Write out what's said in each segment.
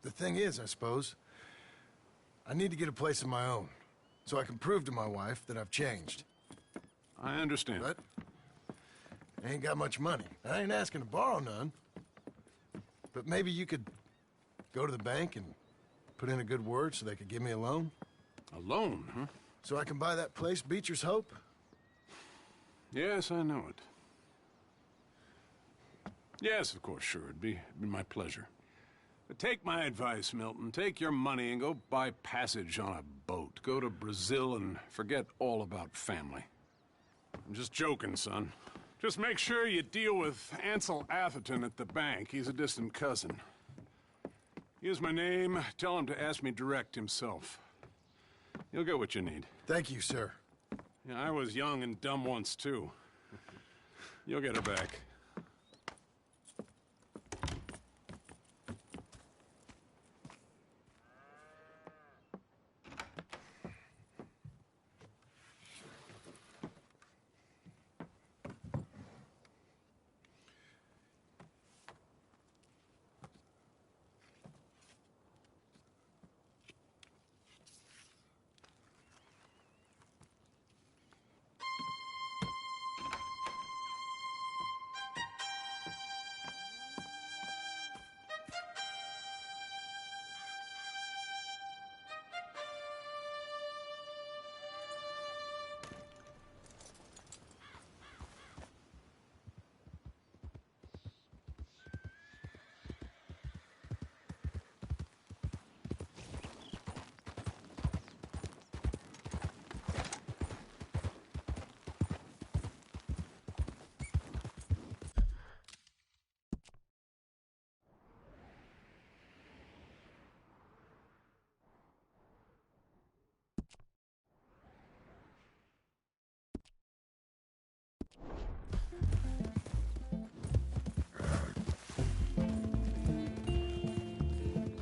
The thing is, I suppose, I need to get a place of my own, so I can prove to my wife that I've changed. I understand. But I ain't got much money. I ain't asking to borrow none. But maybe you could go to the bank and put in a good word so they could give me a loan? A loan, huh? So I can buy that place, Beecher's Hope? Yes, I know it. Yes, of course, sure. It'd be my pleasure. But take my advice, Milton. Take your money and go buy passage on a boat. Go to Brazil and forget all about family. I'm just joking, son. Just make sure you deal with Ansel Atherton at the bank. He's a distant cousin. Here's my name. Tell him to ask me direct himself. You'll get what you need. Thank you, sir. Yeah, I was young and dumb once, too. You'll get her back.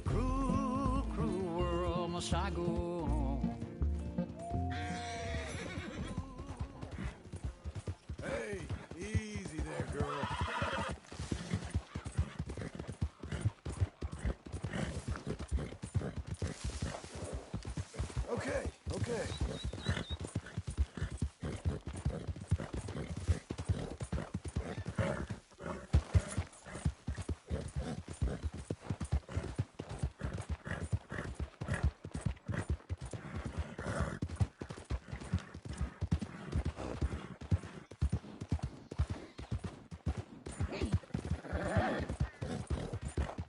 Cruel, cruel world, must I go on? Hey, easy there, girl. Okay, okay.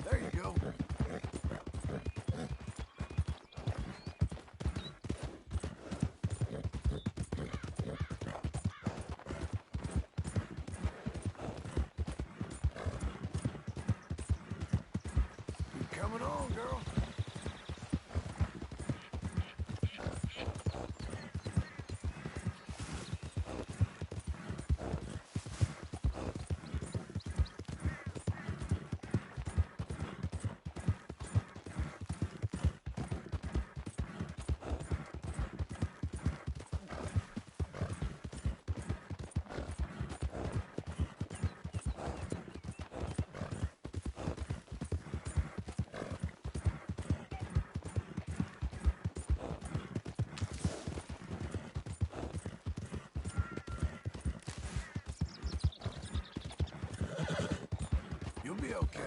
There you go. Keep coming on, girl. You'll be okay.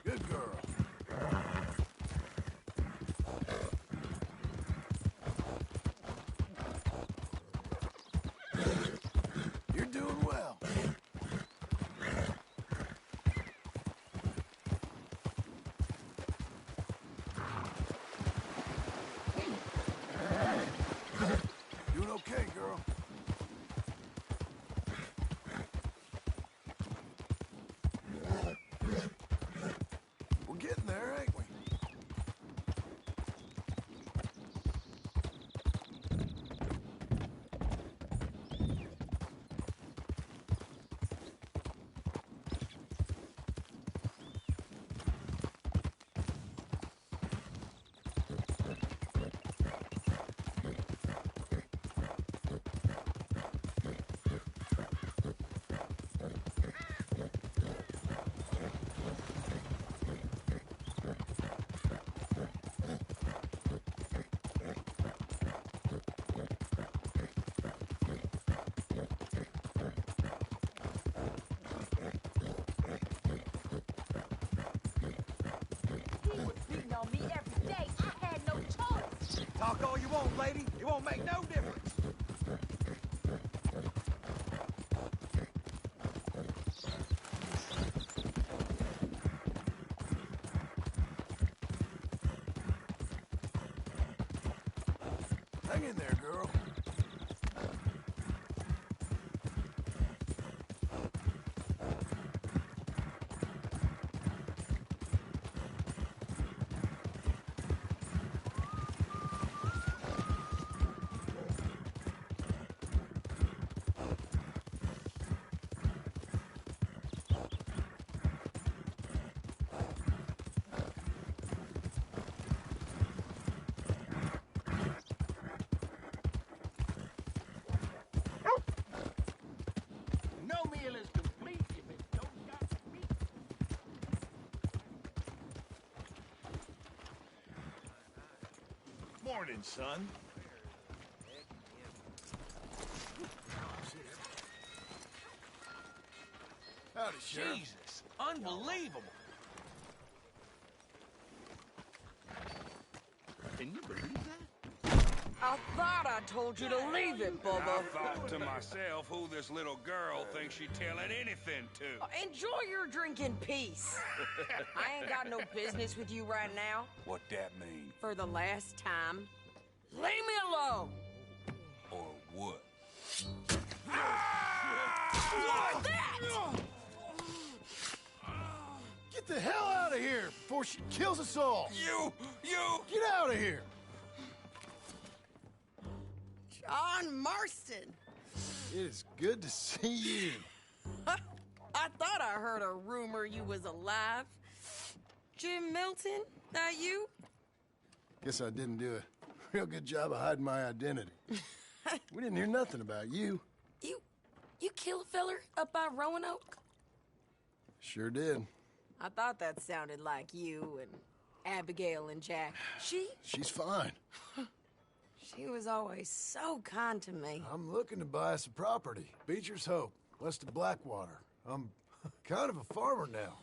Good girl. You're doing well. Doing okay, girl. Talk all you want, lady. It won't make no difference. Hang in there, girl. No meal is complete if it don't got meat. Morning, son. Howdy, Sheriff. Jesus, unbelievable. Can you believe that? I thought I told you to leave it, I Bubba. thought to myself who this little girl thinks she telling anything to. Enjoy your drink in peace. I ain't got no business with you right now. What that mean? For the last time, leave me alone. Or what? Like that! Get the hell out of here before she kills us all! You! Get out of here! John Marston. It is good to see you. I thought I heard a rumor you was alive. Jim Milton, that you? Guess I didn't do a real good job of hiding my identity. We didn't hear nothing about you. You kill a feller up by Roanoke? Sure did. I thought that sounded like you and Abigail and Jack. She's fine. She was always so kind to me. I'm looking to buy us a property. Beecher's Hope, west of Blackwater. I'm kind of a farmer now.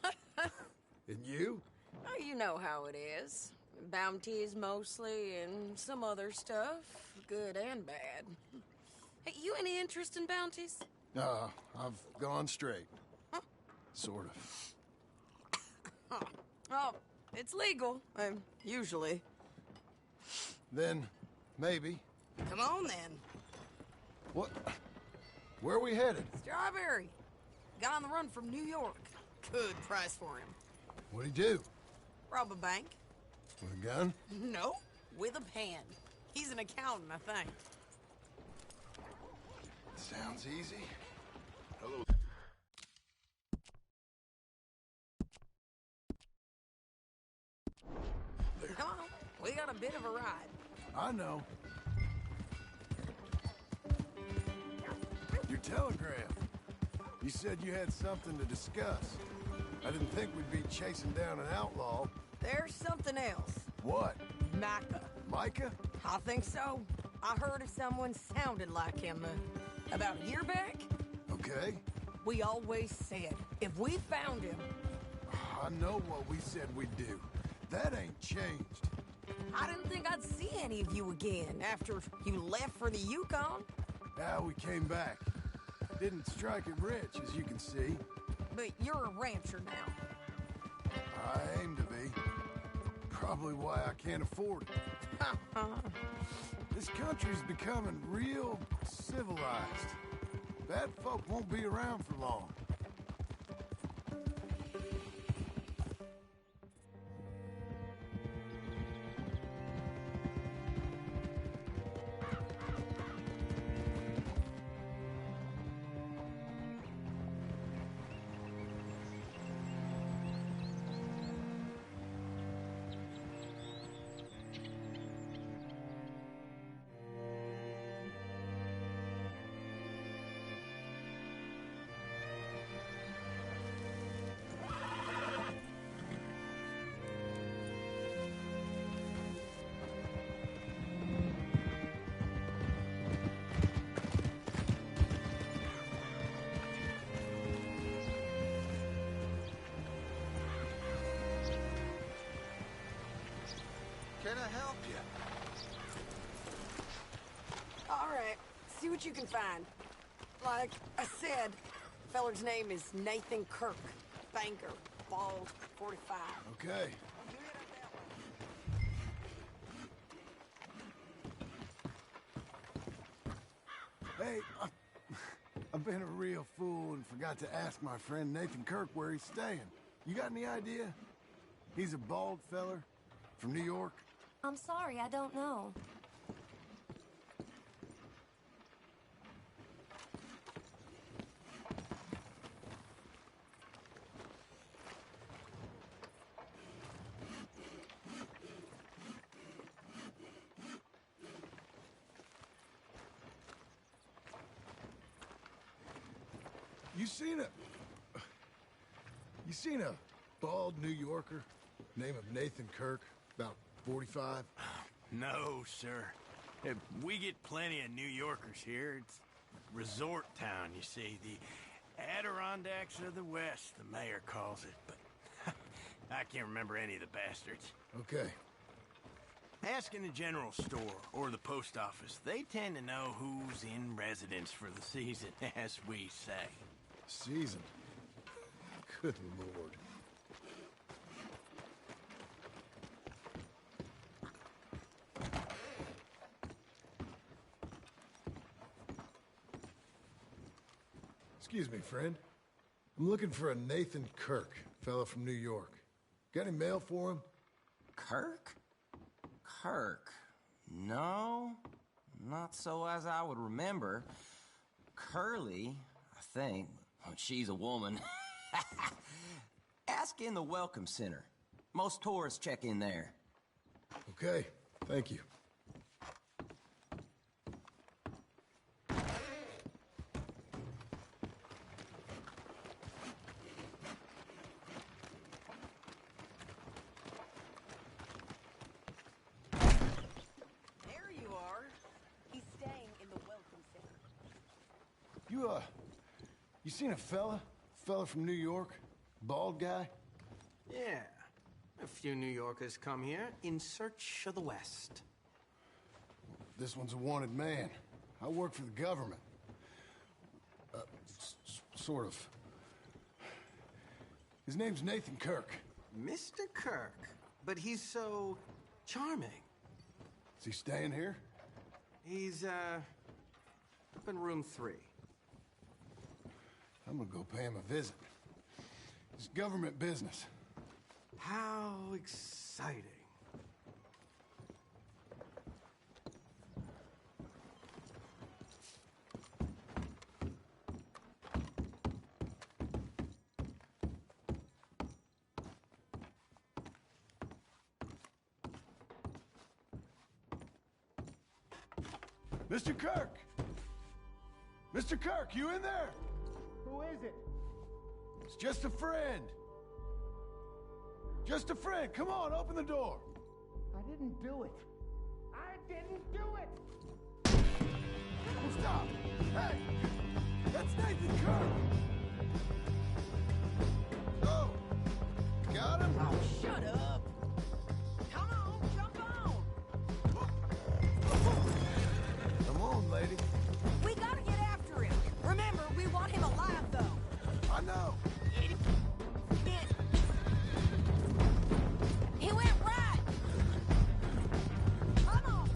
And you? Oh, you know how it is. Bounties mostly, and some other stuff, good and bad. Hey, you any interest in bounties? I've gone straight. Huh? Sort of. Oh, it's legal, usually. Then, maybe. Come on, then. What? Where are we headed? Strawberry. Got on the run from New York. Good price for him. What'd he do? Rob a bank? With a gun? No, with a pen. He's an accountant, I think. Sounds easy. Hello. Come on, we got a bit of a ride. I know. Your telegram. You said you had something to discuss. I didn't think we'd be chasing down an outlaw. There's something else. What? Micah. Micah? I think so. I heard of someone sounded like him about a year back. Okay. We always said if we found him, I know what we said we'd do. That ain't changed. I didn't think I'd see any of you again after you left for the Yukon. Now we came back. Didn't strike it rich, as you can see. But you're a rancher now. I aim to be. Probably why I can't afford it. This country's becoming real civilized. Bad folk won't be around for long. Can I help you? See what you can find. Like I said, feller's name is Nathan Kirk. Banker, bald, 45. Okay. Hey, I've been a real fool and forgot to ask my friend Nathan Kirk where he's staying. You got any idea? He's a bald feller from New York. I'm sorry, I don't know. You seen a bald New Yorker, name of Nathan Kirk, about 45? No, sir. We get plenty of New Yorkers here. It's resort town, you see. The Adirondacks of the West, the mayor calls it. But I can't remember any of the bastards. Okay. Ask in the general store or the post office. They tend to know who's in residence for the season, as we say. Season? Good Lord. Excuse me, friend. I'm looking for a Nathan Kirk, fella from New York. Got any mail for him? Kirk? Kirk? No, not so as I would remember. Curly, I think. She's a woman. Ask in the Welcome Center. Most tourists check in there. Okay, thank you. There you are. He's staying in the Welcome Center. You seen a fella? Fella from New York? Bald guy? Yeah. A few New Yorkers come here in search of the West. This one's a wanted man. I work for the government. Sort of. His name's Nathan Kirk. Mr. Kirk, but he's so charming. Is he staying here? He's, up in room 3. I'm gonna go pay him a visit. It's government business. How exciting. Mr. Kirk! Mr. Kirk, you in there? Who is it? It's just a friend. Just a friend. Come on, open the door. I didn't do it. I didn't do it! Oh, stop! Hey! That's Nathan Kirk! Oh! Got him? Oh, shut up. Come on, jump on. Come on, lady. We gotta get after him. Remember, we want him alive, though. I know. He went right. Come on.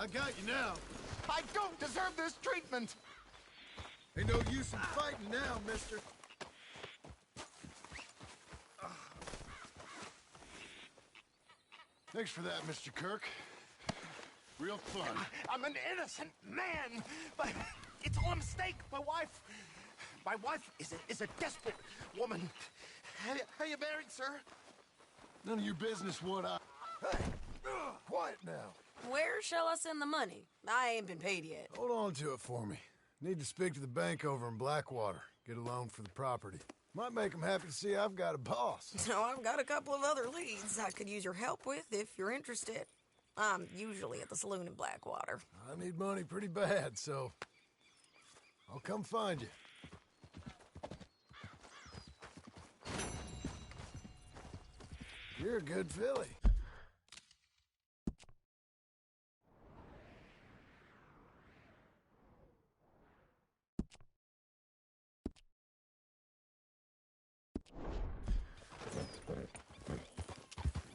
I got you now. I don't deserve this treatment! Ain't no use in fighting now, mister. Thanks for that, Mr. Kirk. Real fun. I'm an innocent man, but it's all a mistake. My wife is a desperate woman. Are you married, sir? None of your business what I... Hey, quiet now. Where shall I send the money? I ain't been paid yet. Hold on to it for me. Need to speak to the bank over in Blackwater. Get a loan for the property. Might make them happy to see I've got a boss. So I've got a couple of other leads I could use your help with if you're interested. I'm usually at the saloon in Blackwater. I need money pretty bad, so I'll come find you. You're a good filly.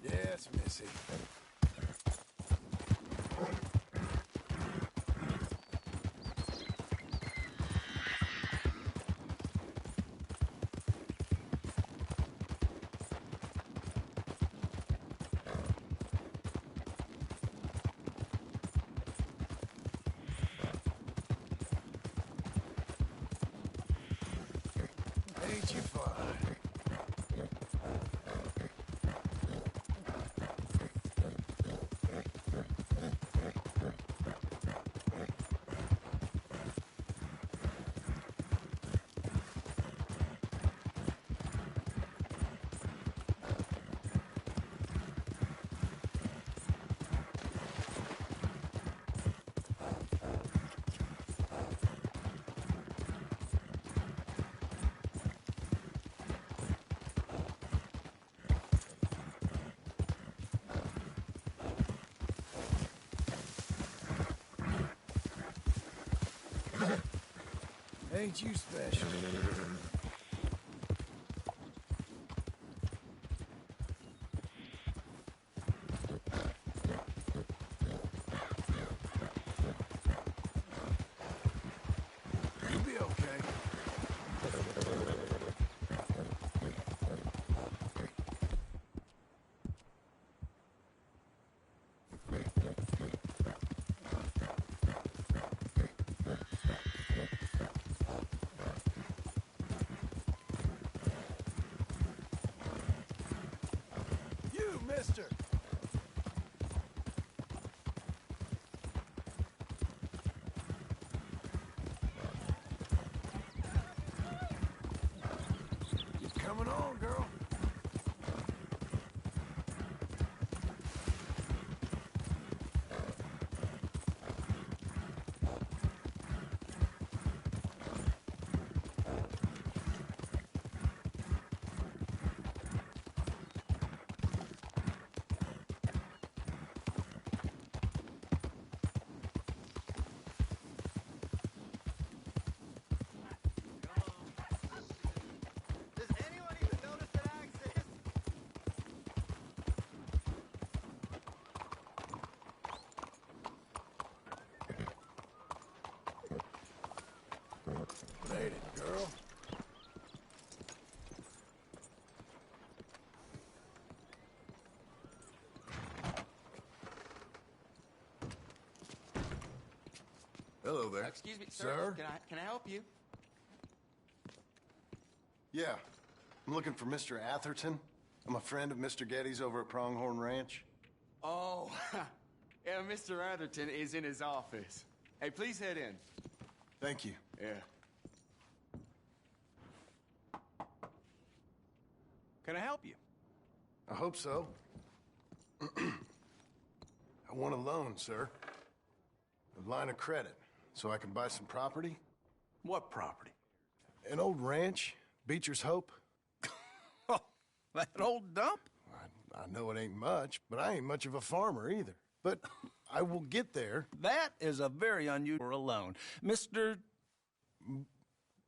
Yes, Missy. Ain't you fine? Ain't you special? You'll be okay. You, mister! Keep coming on, girl. Does anyone even notice that I exist? Made it, girl. Hello there. Excuse me, sir. Sir? Can I help you? Yeah. I'm looking for Mr. Atherton. I'm a friend of Mr. Getty's over at Pronghorn Ranch. Oh, yeah, Mr. Atherton is in his office. Hey, please head in. Thank you. Yeah. Can I help you? I hope so. I want a loan, sir. A line of credit, so I can buy some property. What property? An old ranch, Beecher's Hope. That old dump? I know it ain't much, but I ain't much of a farmer either. But I will get there. That is a very unusual loan. Mr.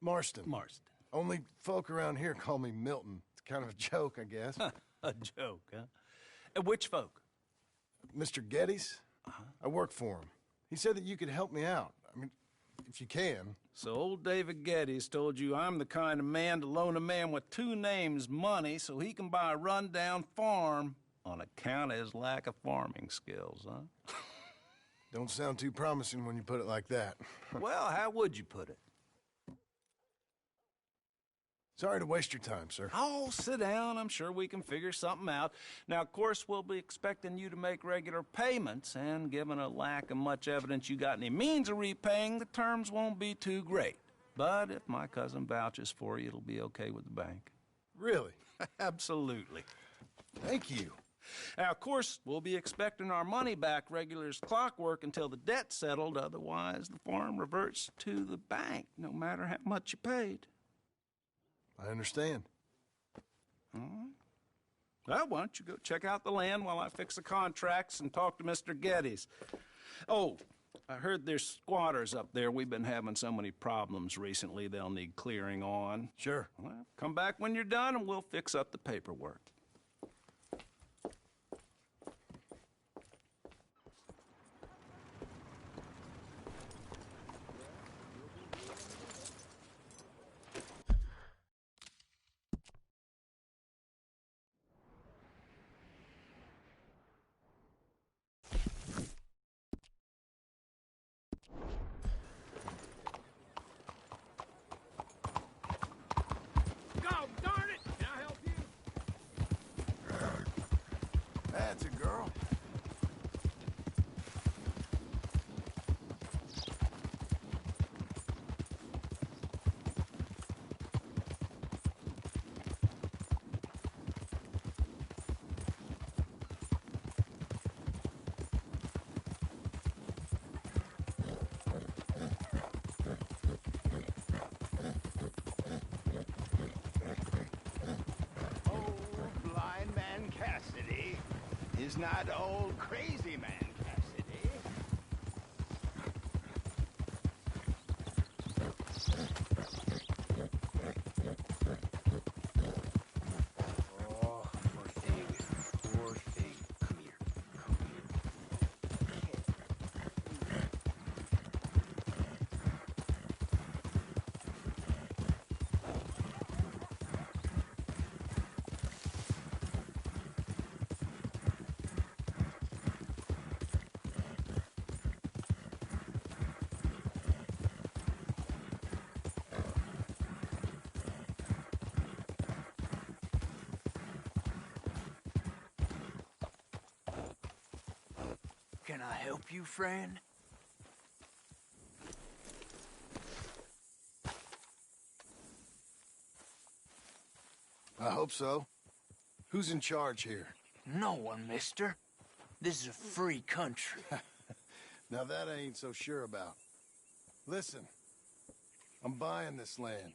Marston. Marston. Only folk around here call me Milton. It's kind of a joke, I guess. A joke, huh? Which folk? Mr. Getty's? I work for him. He said that you could help me out. I mean, if you can. So old David Geddes told you I'm the kind of man to loan a man with two names money so he can buy a rundown farm on account of his lack of farming skills, huh? Don't sound too promising when you put it like that. Well, how would you put it? Sorry to waste your time, sir. Oh, sit down. I'm sure we can figure something out. Now, of course, we'll be expecting you to make regular payments, and given a lack of much evidence you got any means of repaying, the terms won't be too great. But if my cousin vouches for you, it'll be okay with the bank. Really? Absolutely. Thank you. Now, of course, we'll be expecting our money back regular as clockwork until the debt's settled. Otherwise, the farm reverts to the bank, no matter how much you paid. I understand. All right. Well, why don't you go check out the land while I fix the contracts and talk to Mr. Geddes. Oh, I heard there's squatters up there. We've been having so many problems recently, they'll need clearing on. Sure. Well, come back when you're done and we'll fix up the paperwork. That's a girl. Blind man Cassidy is not old crazy man Cassidy. Oh, poor thing. Poor thing. Come here. Come Can I help you, friend? I hope so. Who's in charge here? No one, mister. This is a free country. Now that I ain't so sure about. Listen, I'm buying this land.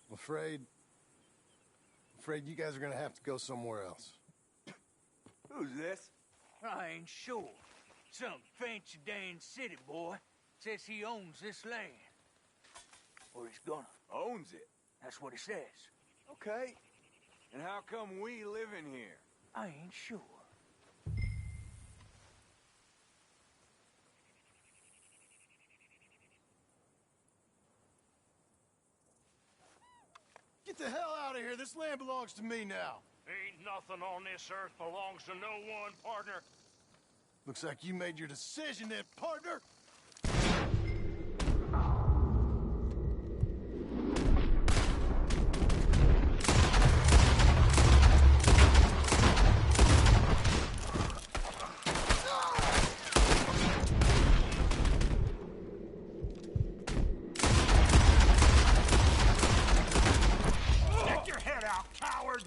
I'm afraid you guys are gonna have to go somewhere else. Who's this? I ain't sure. Some fancy Dan city boy says he owns this land. Or he's gonna. Owns it. That's what he says. Okay. And how come we live in here? I ain't sure. Get the hell out of here. This land belongs to me now. Ain't nothing on this earth belongs to no one, partner. Looks like you made your decision then, partner. Stick your head out, coward!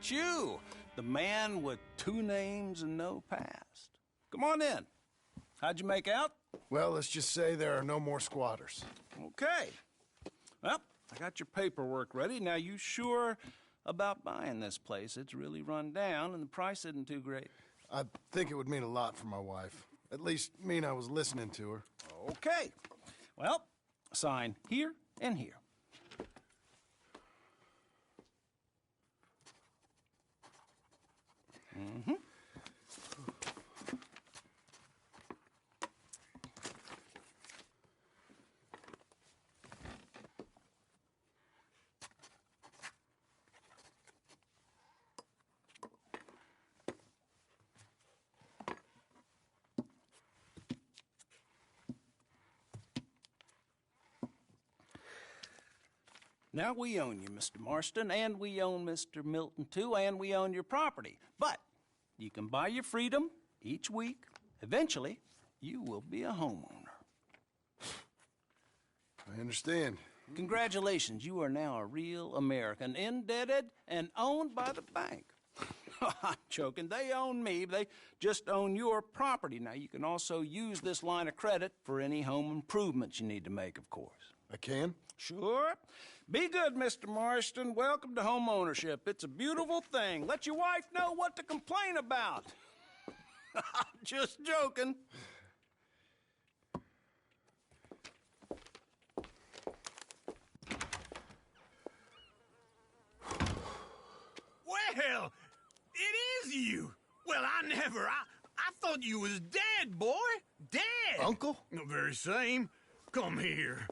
That's you, the man with 2 names and no past. Come on in. How'd you make out? Well, let's just say there are no more squatters. Okay. Well, I got your paperwork ready. Now, you sure about buying this place? It's really run down, and the price isn't too great. I think it would mean a lot for my wife. At least mean I was listening to her. Okay. Well, sign here and here. Mm-hmm. Now, we own you, Mr. Marston, and we own Mr. Milton, too, and we own your property. But you can buy your freedom each week. Eventually, you will be a homeowner. I understand. Congratulations, you are now a real American, indebted and owned by the bank. I'm joking. They own me. They just own your property. Now, you can also use this line of credit for any home improvements you need to make, of course. I can? Sure. Be good, Mr. Marston. Welcome to home ownership. It's a beautiful thing. Let your wife know what to complain about. Just joking. Well, it is you. Well, I thought you was dead, boy. Dead. Uncle? The very same. Come here.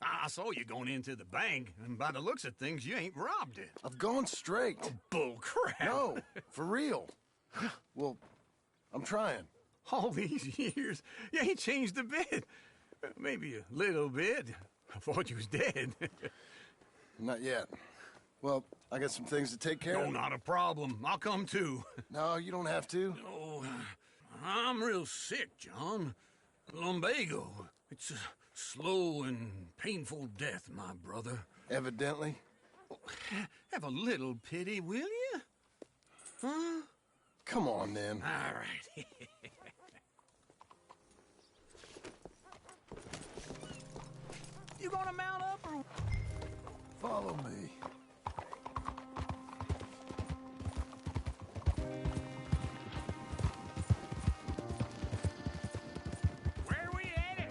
I saw you going into the bank, and by the looks of things, you ain't robbed it. I've gone straight. Oh, bull crap. No, for real. Well, I'm trying. All these years, you ain't changed a bit. Maybe a little bit. I thought you was dead. Not yet. Well, I got some things to take care of. No, not a problem. I'll come too. No, you don't have to. Oh, I'm real sick, John. Lumbago. It's a slow and painful death, my brother. Evidently. Have a little pity, will you? Huh? Come on, then. All right. You gonna mount up or... Follow me. Where are we headed?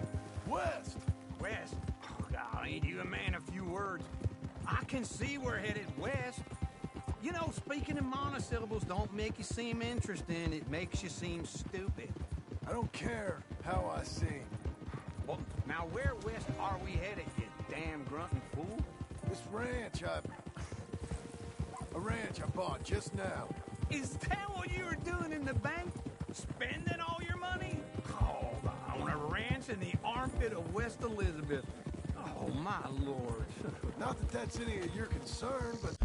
West. West? Oh, God, ain't you a man of few words? I can see we're headed west. You know, speaking in monosyllables don't make you seem interesting. It makes you seem stupid. I don't care how I sing. Well, now where west are we headed, you damn grunting fool? This ranch a ranch I bought just now. Is that what you were doing in the bank? Spending all your money? Oh, on a ranch in the armpit of West Elizabeth. Oh, my lord. Not that that's any of your concern, but...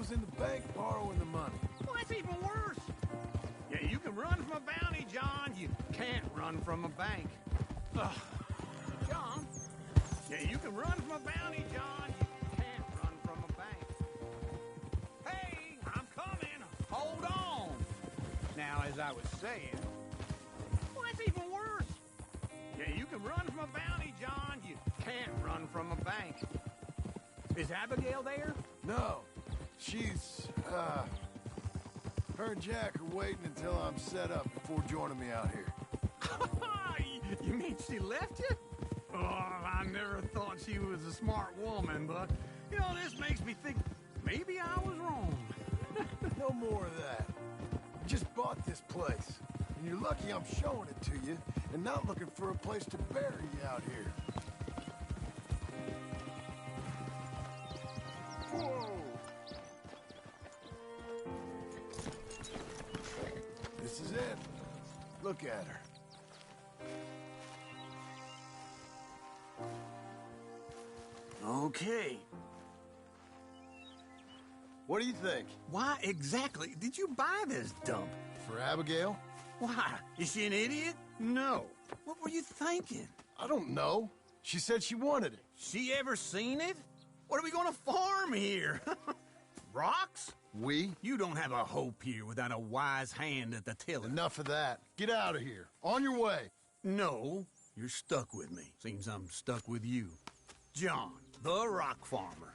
was in the bank borrowing the money. Well, that's even worse. Yeah, you can run from a bounty, John. You can't run from a bank. Ugh. John? Yeah, you can run from a bounty, John. You can't run from a bank. Hey, I'm coming. Hold on. Now, as I was saying... Well, that's even worse. Yeah, you can run from a bounty, John. You can't run from a bank. Is Abigail there? No. She's, her and Jack are waiting until I'm set up before joining me out here. You mean she left you? Oh, I never thought she was a smart woman, but, you know, this makes me think maybe I was wrong. No more of that. I just bought this place, and you're lucky I'm showing it to you and not looking for a place to bury you out here. Whoa! This is it. Look at her. Okay. What do you think? Why exactly did you buy this dump? For Abigail? Why? Is she an idiot? No. What were you thinking? I don't know. She said she wanted it. She ever seen it? What are we gonna farm here? Rocks? We? You don't have a hope here without a wise hand at the tiller. Enough of that. Get out of here. On your way. No, you're stuck with me. Seems I'm stuck with you. John, the rock farmer.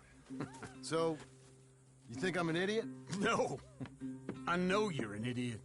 So, you think I'm an idiot? No. I know you're an idiot.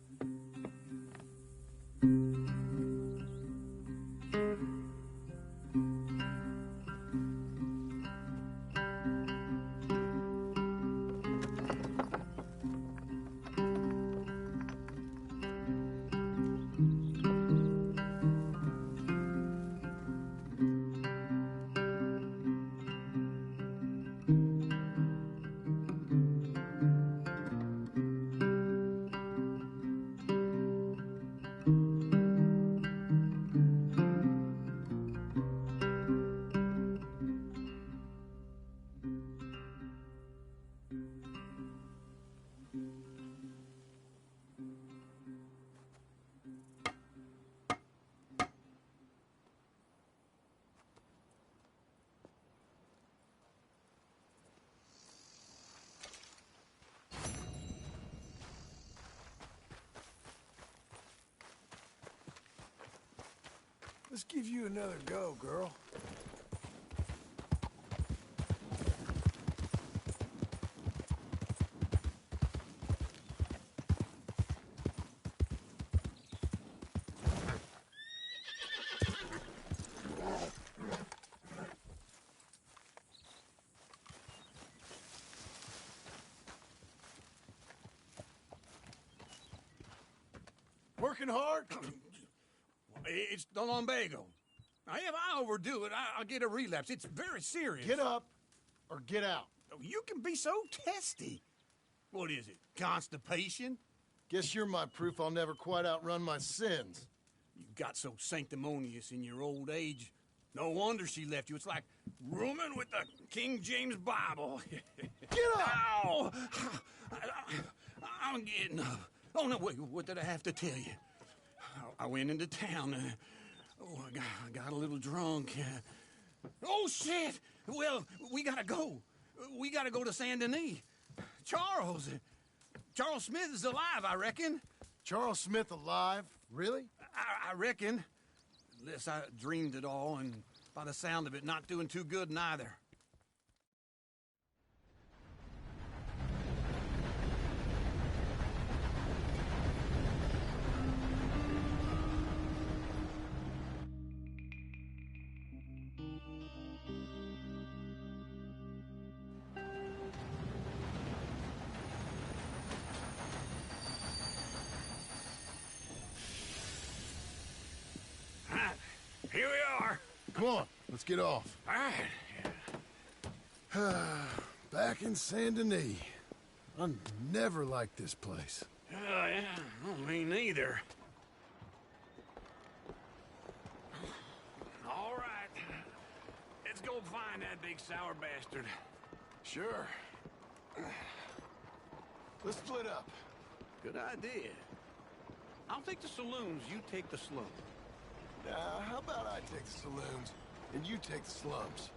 Let's give you another go, girl. Working hard? It's the lumbago. Now, if I overdo it, I'll get a relapse. It's very serious. Get up or get out. You can be so testy. What is it, constipation? Guess you're my proof I'll never quite outrun my sins. You got so sanctimonious in your old age. No wonder she left you. It's like rooming with the King James Bible. Get up! Ow! I'm getting up. Oh, no, wait, what did I have to tell you? I went into town. I got a little drunk. Oh, shit! Well, we gotta go. We gotta go to Saint Denis. Charles Smith is alive, I reckon. Charles Smith alive? Really? I reckon. Unless I dreamed it all, and by the sound of it, not doing too good neither. Here we are. Come on, let's get off. All right. Back in Saint Denis. I never liked this place. Yeah, well, me neither. All right. Let's go find that big sour bastard. Sure. Let's split up. Good idea. I'll take the saloons, you take the slums. How about I take the saloons, and you take the slums?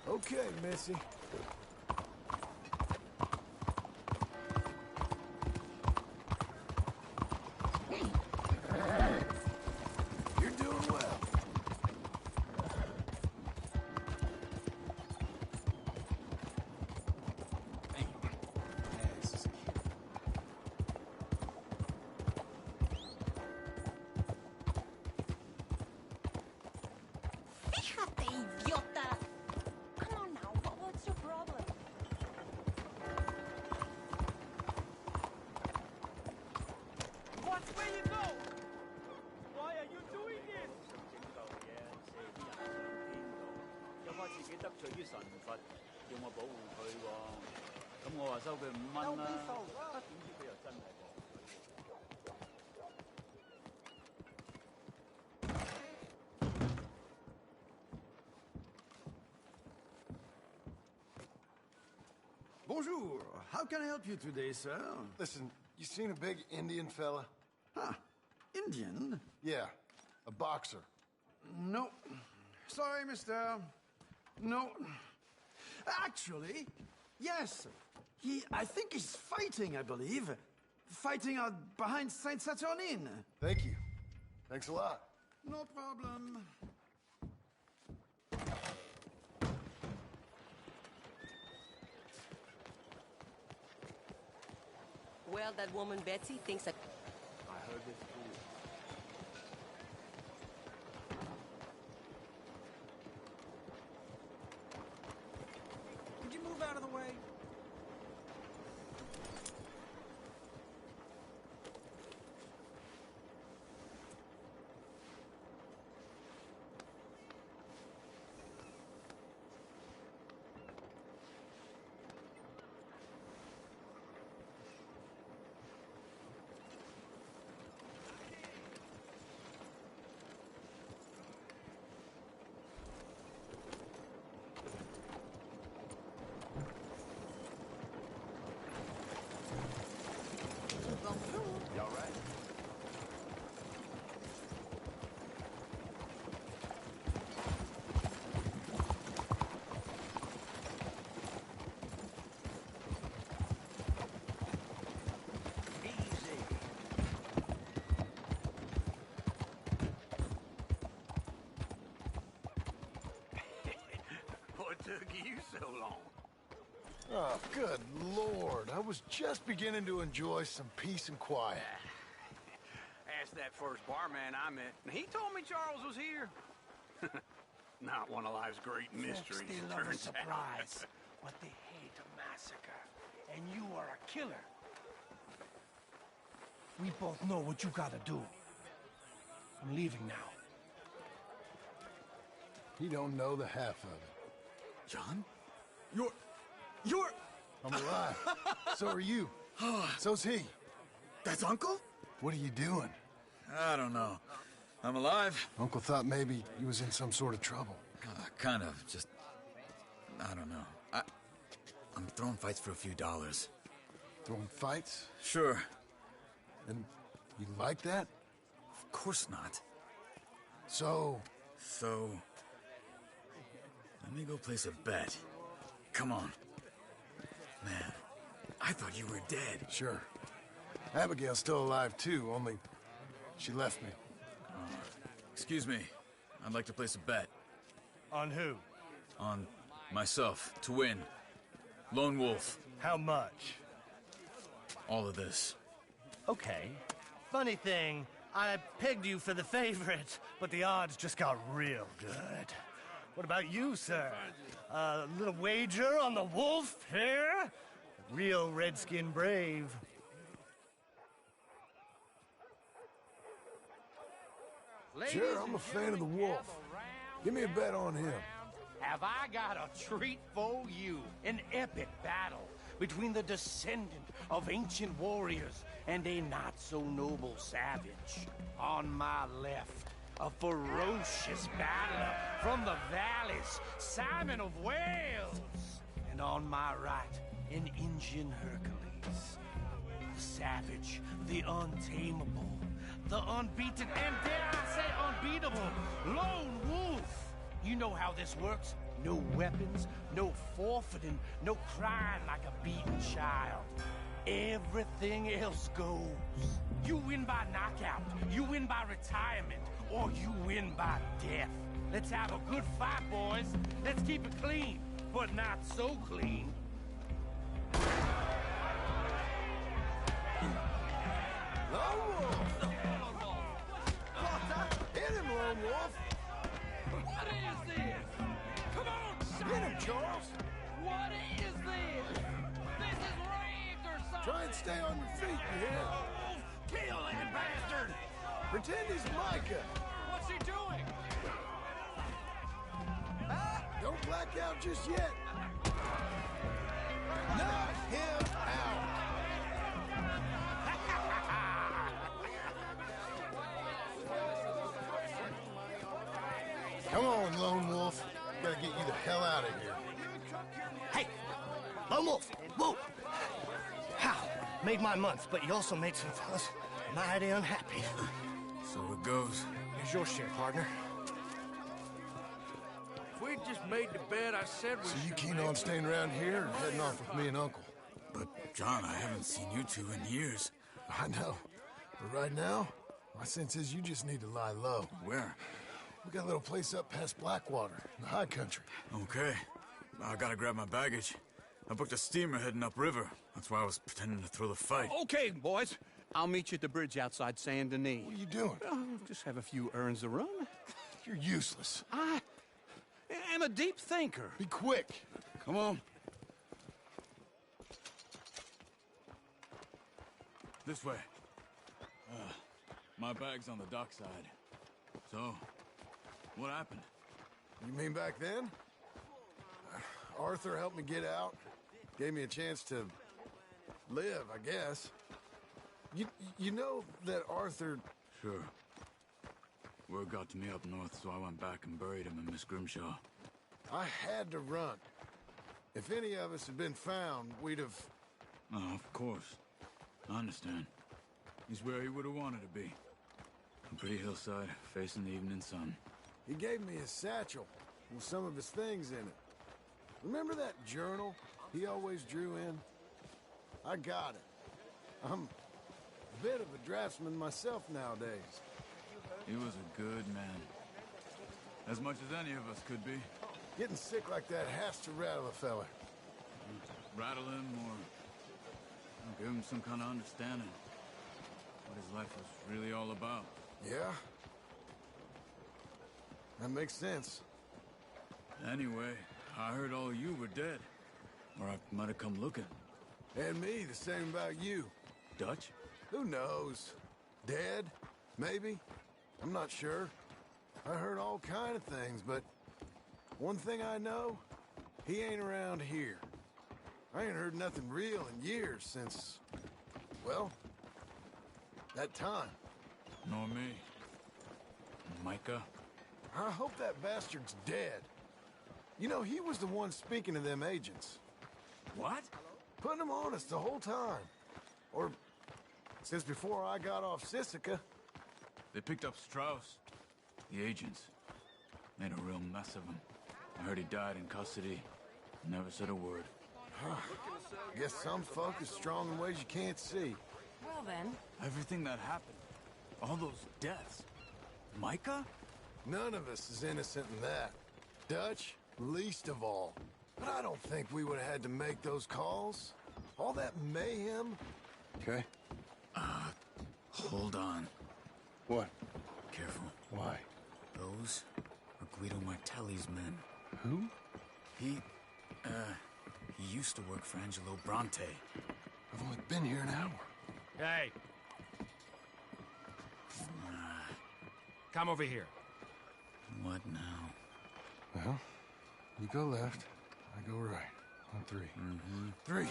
Okay, Missy. You're doing well. Fíjate, idiota! Come on now, what's your problem? Watch where you go! Why are you doing this? 有怕自己得罪於神佛，要我保護佢喎。咁我話收佢5蚊啦，點知佢又真係講。Bonjour. How can I help you today, sir? Listen, you seen a big Indian fella? Ah, Indian? Yeah, a boxer. No. Sorry, mister. No. Actually, yes. I think he's fighting, I believe. Fighting out behind Saint Saturnin. Thank you. Thanks a lot. No problem. Well, that woman Betsy thinks that... I heard this too. Could you move out of the way? Y'all right? What took you so long? Oh, good Lord. I was just beginning to enjoy some peace and quiet. Asked that first barman I met, and he told me Charles was here. Not one of life's great mysteries, They love a turns out. surprise, but they hate a massacre. And you are a killer. We both know what you gotta do. I'm leaving now. He don't know the half of it. John? You're... I'm alive. So are you. So's he. That's Uncle? What are you doing? I don't know. I'm alive. Uncle thought maybe he was in some sort of trouble. Kind of. Just... I don't know. I'm throwing fights for a few dollars. Throwing fights? Sure. And you like that? Of course not. So... So... Let me go place a bet. Come on. Man, I thought you were dead. Sure. Abigail's still alive, too, only she left me. Excuse me. I'd like to place a bet. On who? On myself, to win. Lone Wolf. How much? All of this. Okay. Funny thing, I pegged you for the favorite, but the odds just got real good. What about you, sir? A little wager on the wolf here? Real redskin brave. Sure, I'm a fan of the wolf. Give me a bet on him. Have I got a treat for you? An epic battle between the descendant of ancient warriors and a not-so-noble savage. On my left, a ferocious battler from the valleys, Simon of Wales. And on my right, an Indian Hercules. The savage, the untamable, the unbeaten, and dare I say unbeatable, Lone Wolf. You know how this works. No weapons, no forfeiting, no crying like a beaten child. Everything else goes. You win by knockout, you win by retirement, or you win by death. Let's have a good fight, boys. Let's keep it clean, but not so clean. Lone Wolf! Hit him, Lone Wolf! What is this? Come on, Hit him, Charles! What is this? This is rigged or something! Try and stay on your feet, you hear? Kill that bastard! Pretend he's Micah! What's he doing? Don't black out just yet! Knock him out! Come on, Lone Wolf. Gotta get you the hell out of here. Hey! Lone Wolf! Whoa! How? Made my month, but you also made some fellas mighty unhappy. So it goes. Here's your share, partner. If we'd just made the bed I said we So you should keen make. on staying around here or heading off with me and Uncle? But, John, I haven't seen you two in years. I know. But right now, my sense is you just need to lie low. Where? We got a little place up past Blackwater, in the high country. Okay. I gotta grab my baggage. I booked a steamer heading upriver. That's why I was pretending to throw the fight. Okay, boys. I'll meet you at the bridge outside Saint Denis. What are you doing? Just have a few errands to run. You're useless. I am a deep thinker. Be quick. Come on. This way. My bag's on the dockside. So, what happened? You mean back then? Arthur helped me get out. Gave me a chance to live, I guess. You know that Arthur... Sure. Word got to me up north, so I went back and buried him in Miss Grimshaw. I had to run. If any of us had been found, we'd have... Oh, of course. I understand. He's where he would have wanted to be. A pretty hillside, facing the evening sun. He gave me his satchel with some of his things in it. Remember that journal he always drew in? I got it. I'm a bit of a draftsman myself nowadays. He was a good man. As much as any of us could be. Getting sick like that has to rattle a fella. Rattle him or give him some kind of understanding. What his life was really all about. Yeah? That makes sense. Anyway, I heard all you were dead. Or I might have come looking. And me, the same about you. Dutch? Who knows? Dead? Maybe? I'm not sure. I heard all kind of things, but one thing I know, he ain't around here. I ain't heard nothing real in years since, well, that time. Nor me. Micah? I hope that bastard's dead. You know, he was the one speaking to them agents. What? Putting them on us the whole time. Or since before I got off Sisika. They picked up Strauss. The agents. Made a real mess of him. I heard he died in custody. Never said a word. Guess some folk is strong in ways you can't see. Well then. Everything that happened. All those deaths. Micah? None of us is innocent in that. Dutch, least of all. But I don't think we would have had to make those calls. All that mayhem. Okay. Hold on. What? Careful. Why? Those are Guido Martelli's men. Who? He used to work for Angelo Bronte. I've only been here an hour. Hey. Come over here. What now? Well, you go left, I go right. On three. Mm-hmm. Three.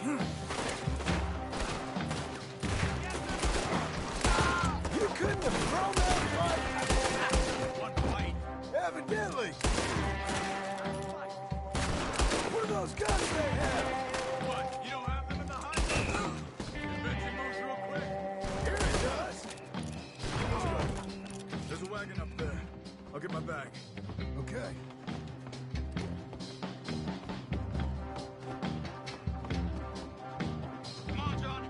You couldn't have thrown that fight! One fight. Evidently! What are those guns they have? What? You don't have them in the hut? Bet you moves real quick. Here it does! Let's go. There's a wagon up there. I'll get my bag. Okay. Come on, John.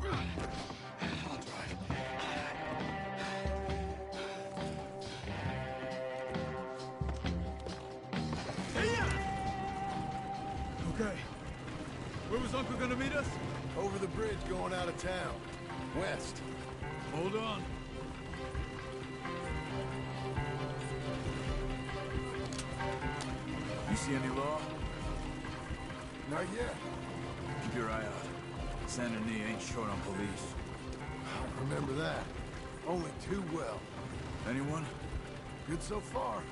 I'll drive. Okay. Where was Uncle gonna meet us? Over the bridge going out of town. West. Hold on. You see any law? Not yet. Keep your eye out. Saint Denis ain't short on police. I remember that. Only too well. Anyone? Good so far.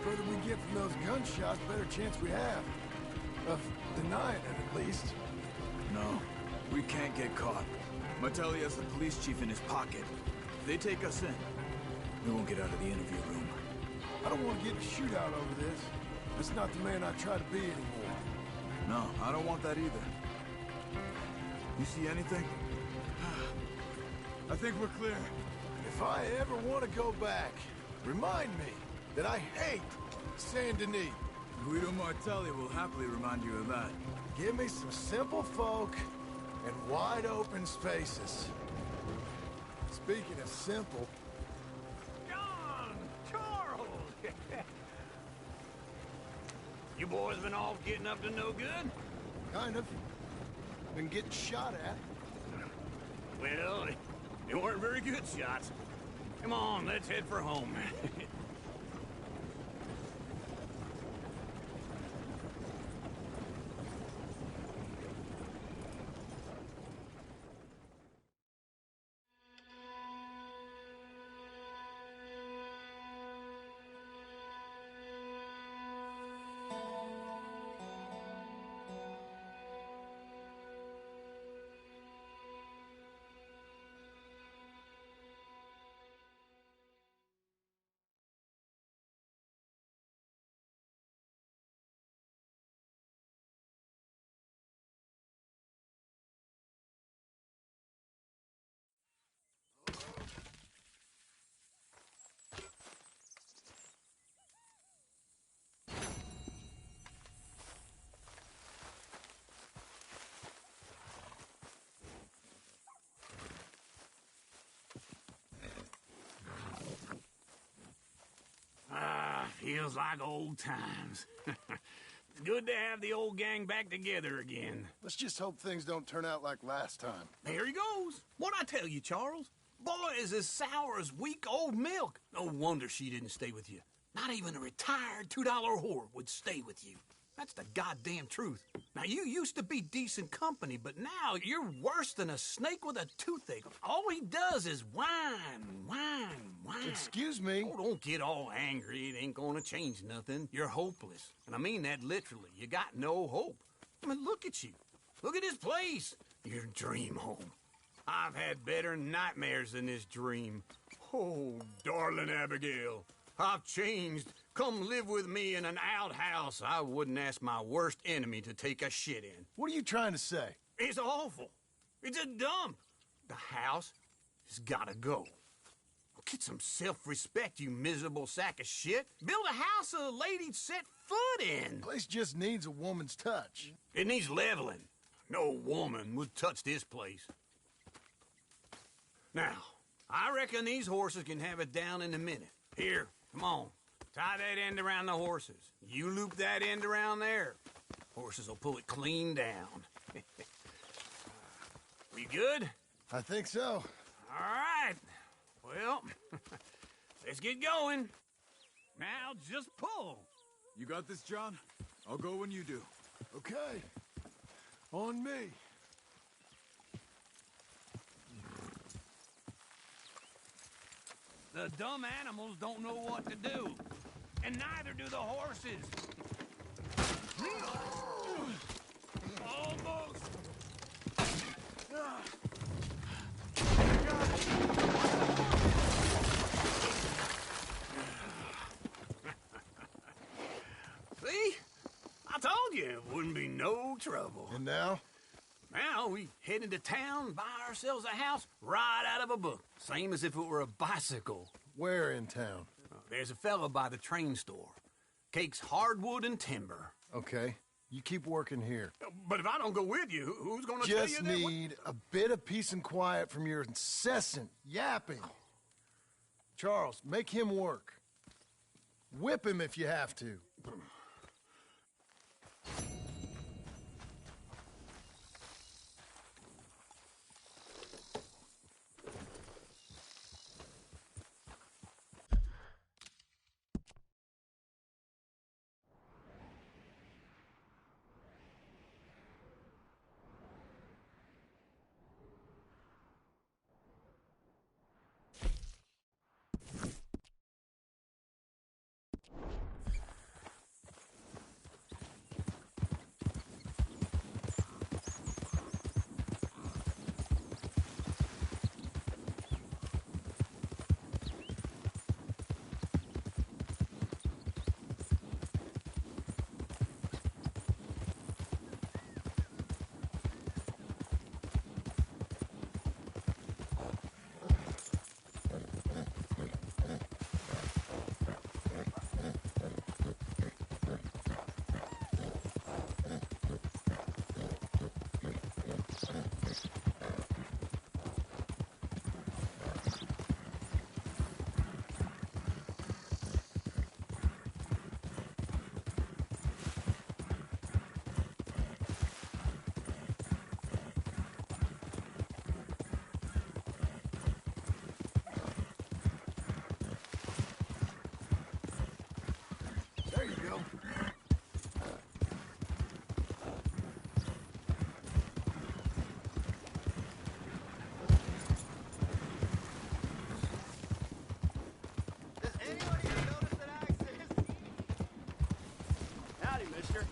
Further we get from those gunshots, better chance we have. Of denying it, at least. No. We can't get caught. Mattelli has the police chief in his pocket. If they take us in, we won't get out of the interview room. I don't want to get in a shootout over this. That's not the man I try to be anymore. No, I don't want that either. You see anything? I think we're clear. If I ever want to go back, remind me that I hate Saint Denis. Guido Martelli will happily remind you of that. Give me some simple folk and wide open spaces. Speaking of simple... John! Charles! You boys been off getting up to no good? Kind of. Been getting shot at. Well, they weren't very good shots. Come on, let's head for home. Feels like old times. It's good to have the old gang back together again. Let's just hope things don't turn out like last time. There he goes. What'd I tell you, Charles? Boy is as sour as week-old milk. No wonder she didn't stay with you. Not even a retired $2 whore would stay with you. That's the goddamn truth. Now, you used to be decent company, but now you're worse than a snake with a toothache. All he does is whine, whine, whine. Excuse me? Oh, don't get all angry. It ain't gonna change nothing. You're hopeless. And I mean that literally. You got no hope. I mean, look at you. Look at this place. Your dream home. I've had better nightmares than this dream. Oh, darling Abigail. I've changed. Come live with me in an outhouse I wouldn't ask my worst enemy to take a shit in. What are you trying to say? It's awful. It's a dump. The house has gotta go. Get some self-respect, you miserable sack of shit. Build a house a lady'd set foot in. The place just needs a woman's touch. It needs leveling. No woman would touch this place. Now, I reckon these horses can have it down in a minute. Here, come on. Tie that end around the horses. You loop that end around there. Horses will pull it clean down. We good? I think so. All right. Well, let's get going. Now just pull. You got this, John? I'll go when you do. Okay. On me. The dumb animals don't know what to do. And neither do the horses. Almost! See? I told you it wouldn't be no trouble. And now? Now we head into town, buy ourselves a house right out of a book. Same as if it were a bicycle. Where in town? There's a fella by the train store. Cakes hardwood and timber. Okay. You keep working here. But if I don't go with you, who's gonna tell you Just that? need a bit of peace and quiet from your incessant yapping. Charles, make him work. Whip him if you have to. There you go. Does anyone even notice that I exist? Howdy, mister.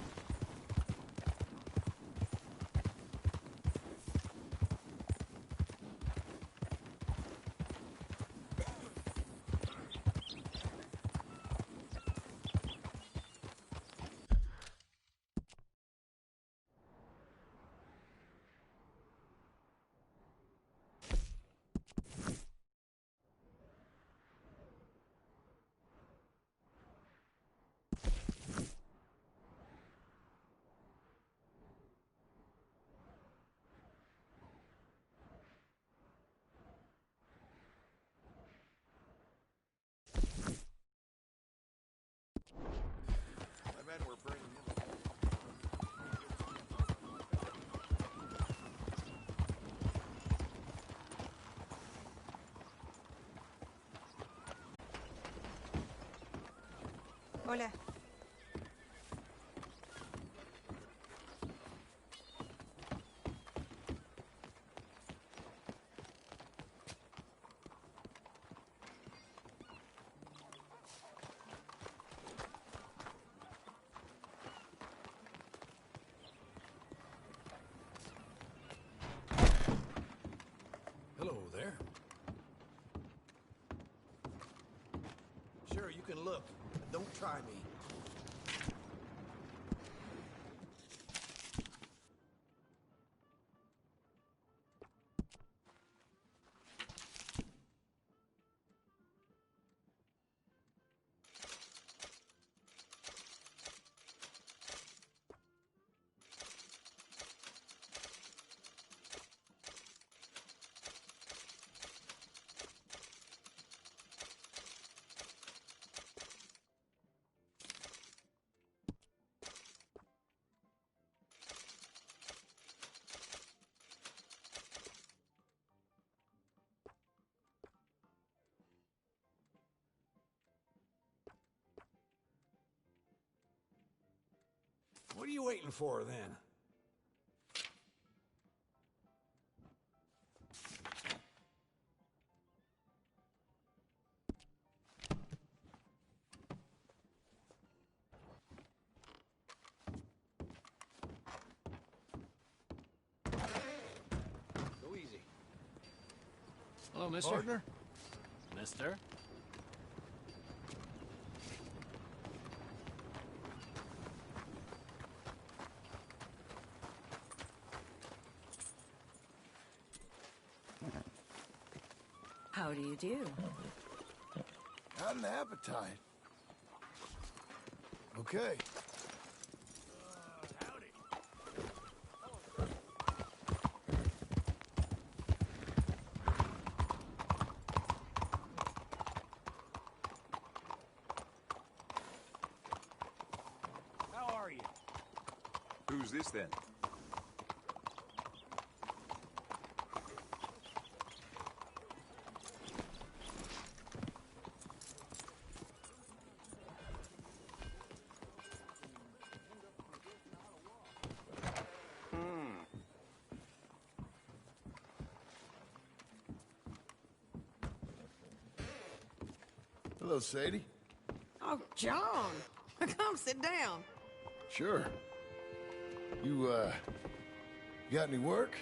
Hola. Hello there. Sure, you can look, but don't try me. What are you waiting for, then? Hello, mister. Partner? Mister? How do you do? Got an appetite. Okay. How are you? Who's this then? Hello, Sadie. Oh, John. Come sit down. Sure. You got any work?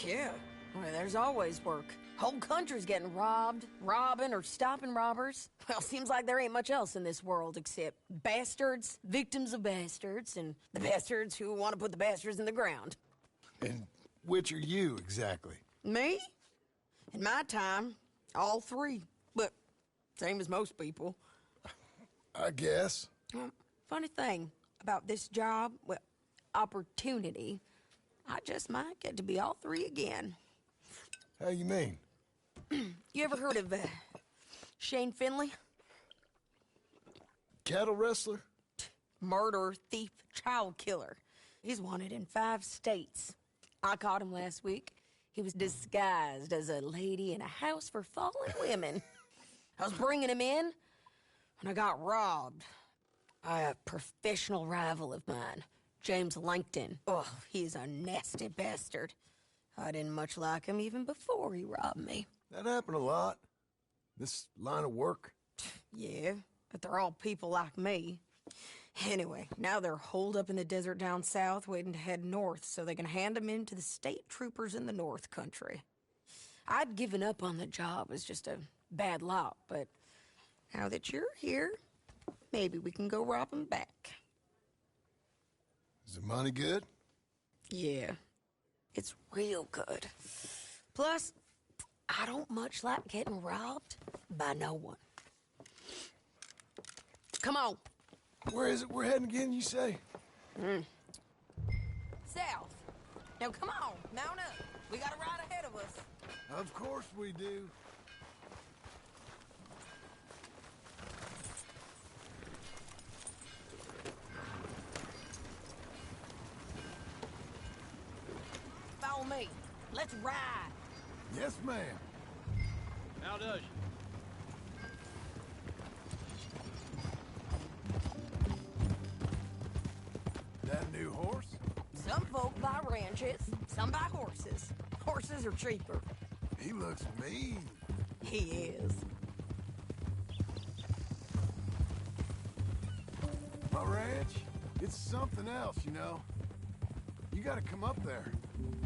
Yeah. Well, there's always work. Whole country's getting robbed, robbing, or stopping robbers. Well, seems like there ain't much else in this world except bastards, victims of bastards, and the bastards who want to put the bastards in the ground. And which are you, exactly? Me? In my time, all three. But same as most people. I guess. Funny thing about this job, well, opportunity, I just might get to be all three again. How you mean? You ever heard of Shane Finley? Cattle wrestler? Murderer, thief, child killer. He's wanted in 5 states. I caught him last week. He was disguised as a lady in a house for fallen women. I was bringing him in, and I got robbed by a professional rival of mine, James Langton. Oh, he's a nasty bastard. I didn't much like him even before he robbed me. That happened a lot. This line of work. Yeah, but they're all people like me. Anyway, now they're holed up in the desert down south waiting to head north so they can hand them in to the state troopers in the north country. I'd given up on the job as just a bad lot, but now that you're here, maybe we can go rob them back. Is the money good? Yeah, it's real good. Plus, I don't much like getting robbed by no one. Come on. Where is it we're heading again, you say? South. Now, come on, mount up. We got a ride ahead of us. Of course we do. Follow me. Let's ride. Yes, ma'am. How does you? That a new horse? Some folk buy ranches, some buy horses. Horses are cheaper. He looks mean. He is. My ranch, it's something else, you know. You gotta come up there.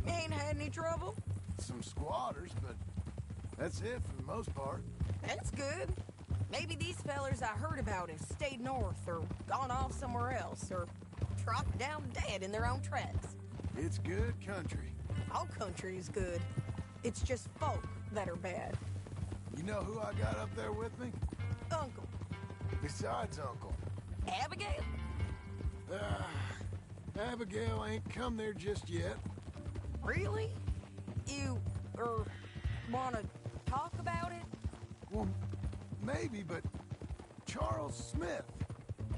Ain't had any trouble? Some squatters, but that's it for the most part. That's good. Maybe these fellers I heard about have stayed north or gone off somewhere else or dropped down dead in their own tracks. It's good country. All country is good. It's just folk that are bad. You know who I got up there with me? Uncle. Besides Uncle. Abigail? Abigail ain't come there just yet. Really? You, wanna talk about it? Well, maybe, but Charles Smith.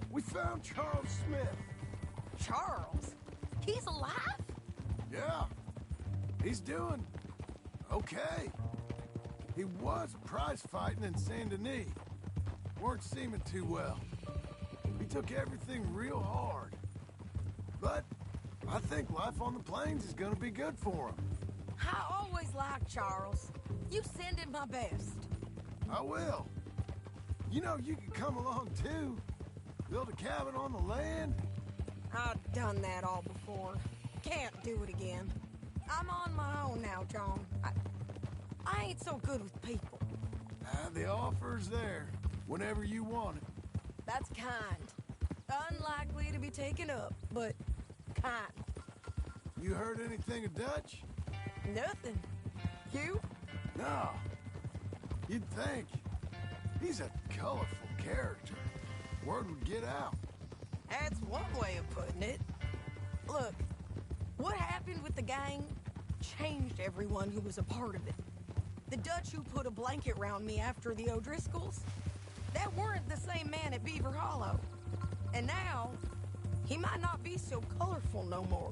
We found Charles Smith. Charles? He's alive? Yeah. He's doing okay. He was prize fighting in Saint Denis. Weren't seeming too well. He took everything real hard. But I think life on the plains is gonna be good for him. I always liked Charles. You send him my best. I will. You know, you can come along too. Build a cabin on the land. I've done that all before. Can't do it again. I'm on my own now, John. I ain't so good with people. The offer's there, whenever you want it. That's kind. Unlikely to be taken up, but kind. You heard anything of Dutch? Nothing. You? No. You'd think. He's a colorful character. Word would get out. That's one way of putting it. Look, what happened with the gang changed everyone who was a part of it. The Dutch who put a blanket round me after the O'Driscolls, that weren't the same man at Beaver Hollow. And now, he might not be so colorful no more.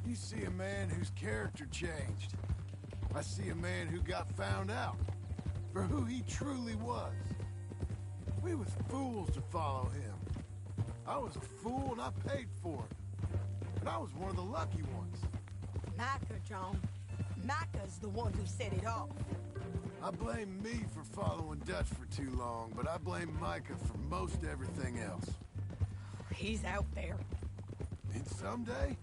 You see a man whose character changed. I see a man who got found out for who he truly was. We was fools to follow him. I was a fool and I paid for it. But I was one of the lucky ones. Micah, John. Micah's the one who set it off. I blame me for following Dutch for too long, but I blame Micah for most everything else. He's out there. And someday,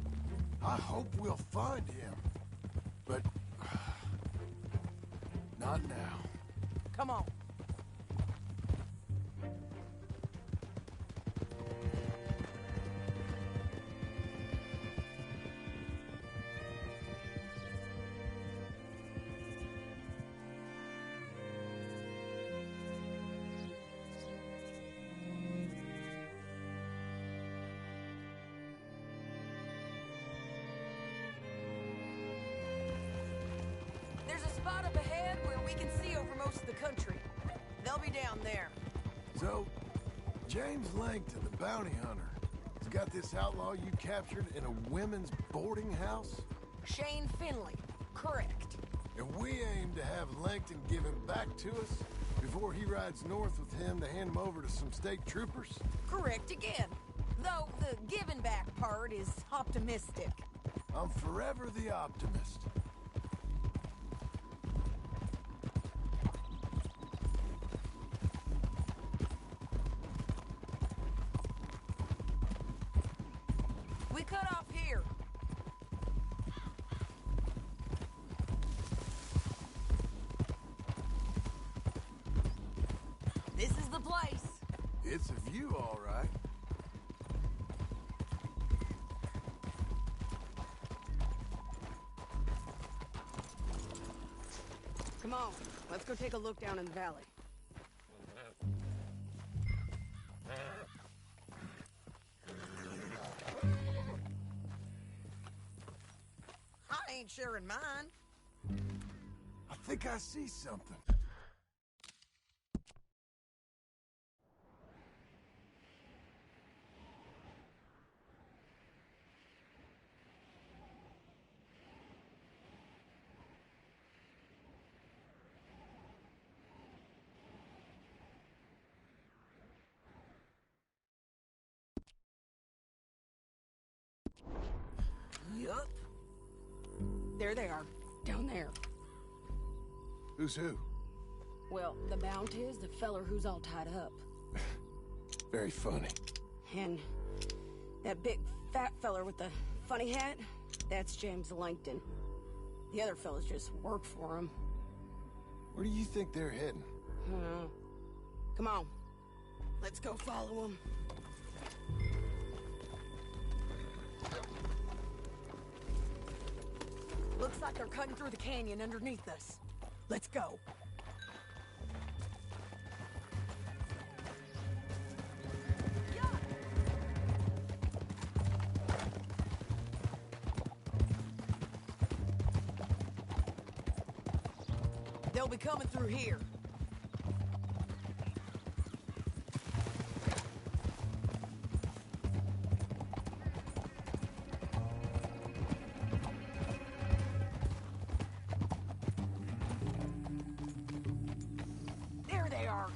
I hope we'll find him. But not now. Come on. There's a spot up ahead where we can see over most of the country. They'll be down there. So, James Langton, the bounty hunter, has got this outlaw you captured in a women's boarding house? Shane Finley. Correct. And we aim to have Langton give him back to us before he rides north with him to hand him over to some state troopers? Correct again. Though the giving back part is optimistic. I'm forever the optimist. We cut off here. This is the place. It's a view, all right. Come on, let's go take a look down in the valley. I ain't sharing mine. I think I see something. Yup. There they are, down there. Who's who? Well, the Bounty is the feller who's all tied up. Very funny. And that big fat feller with the funny hat, that's James Langton. The other fellas just work for him. Where do you think they're heading? Come on. Let's go follow them. Looks like they're cutting through the canyon underneath us. Let's go. They'll be coming through here. There they are.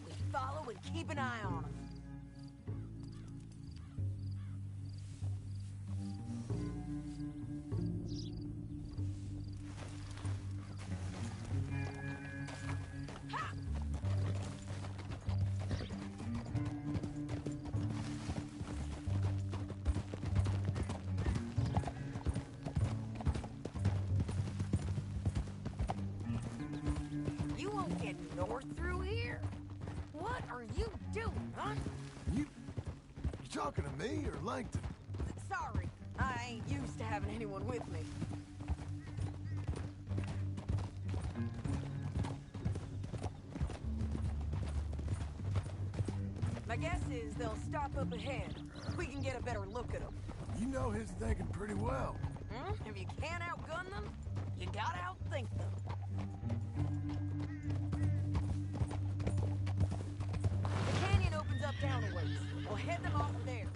We follow and keep an eye on them. You won't get north through here? What are you doing, huh? You talking to me or Langton? Sorry, I ain't used to having anyone with me. My guess is they'll stop up ahead. We can get a better look at them. You know his thinking pretty well. If you can't outgun them, you gotta outthink them. The canyon opens up down a ways. We'll head them off there.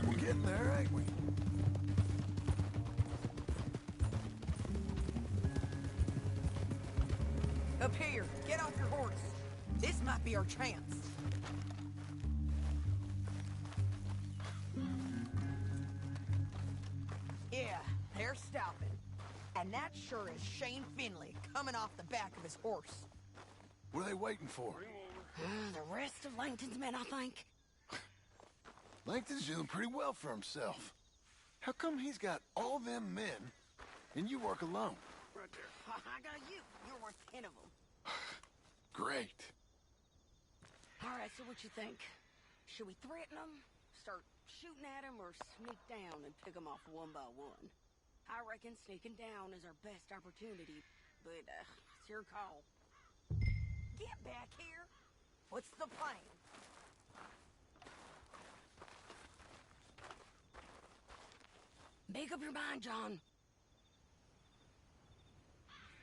We're getting there, ain't we? Up here, get off your horse. This might be our chance. Yeah, they're stopping. And that sure is Shane Finley coming off the back of his horse. What are they waiting for? The rest of Langton's men, I think. Langton's doing pretty well for himself. How come he's got all them men, and you work alone? I got you. You're worth 10 of them. Great. All right, so what you think? Should we threaten them, start shooting at them, or sneak down and pick them off one by one? I reckon sneaking down is our best opportunity, but it's your call. Get back here. What's the plan? Make up your mind, John.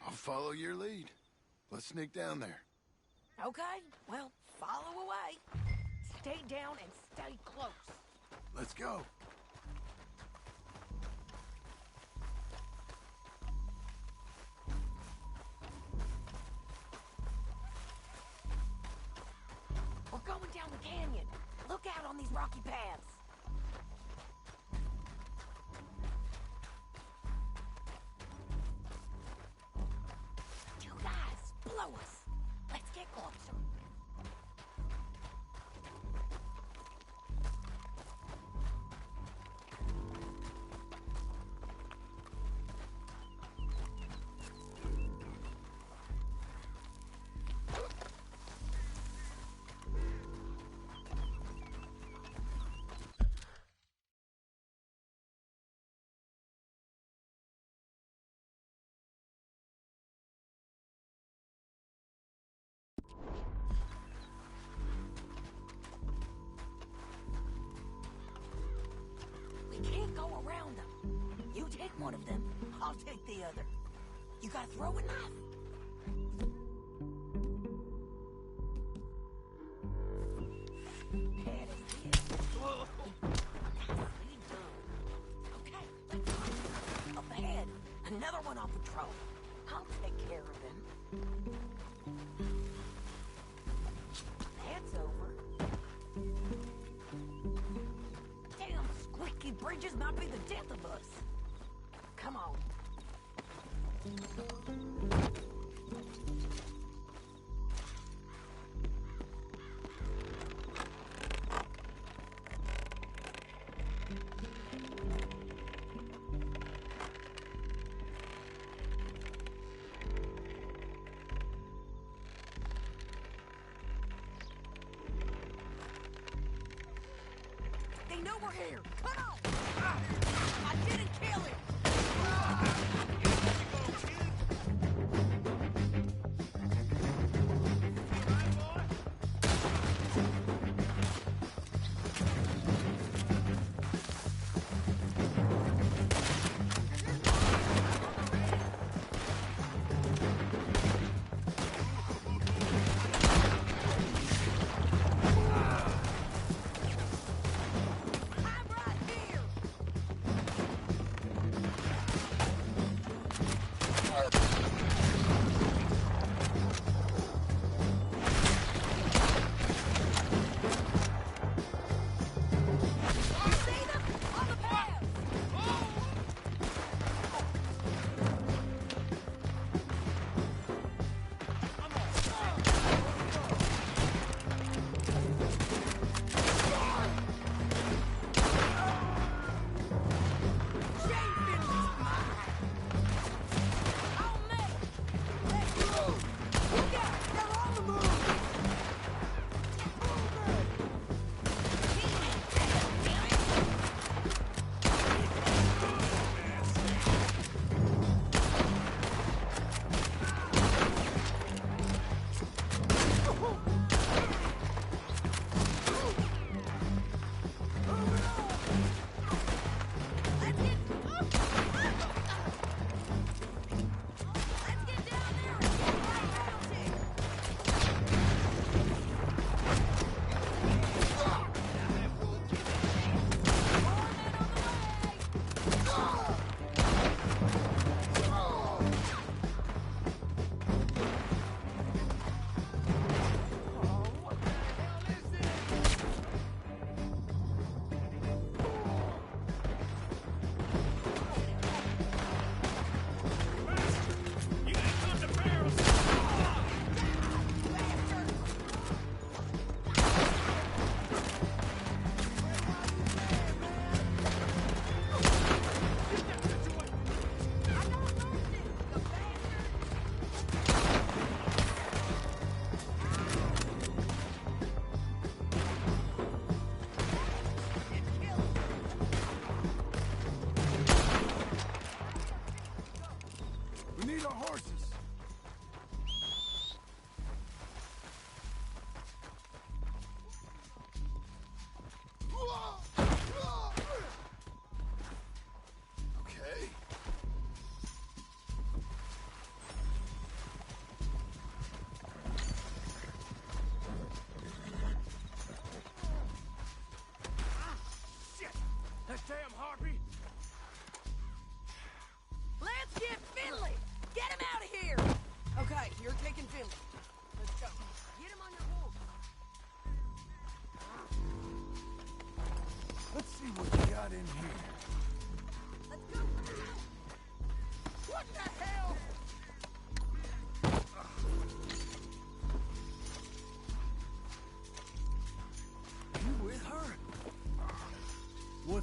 I'll follow your lead. Let's sneak down there. Okay, well, follow away. Stay down and stay close. Let's go. We're going down the canyon. Look out on these rocky paths. You guys, blow us. Let's get closer. We can't go around them. You take one of them, I'll take the other. You got a throwing knife? Head is this. Whoa. Nicely done. Okay, let's go. Up ahead, another one on patrol. I'll take care of him. That's over. Damn squeaky bridges might be the death of us. Come on. They know we're here. Come on. I didn't kill him. I'm right here.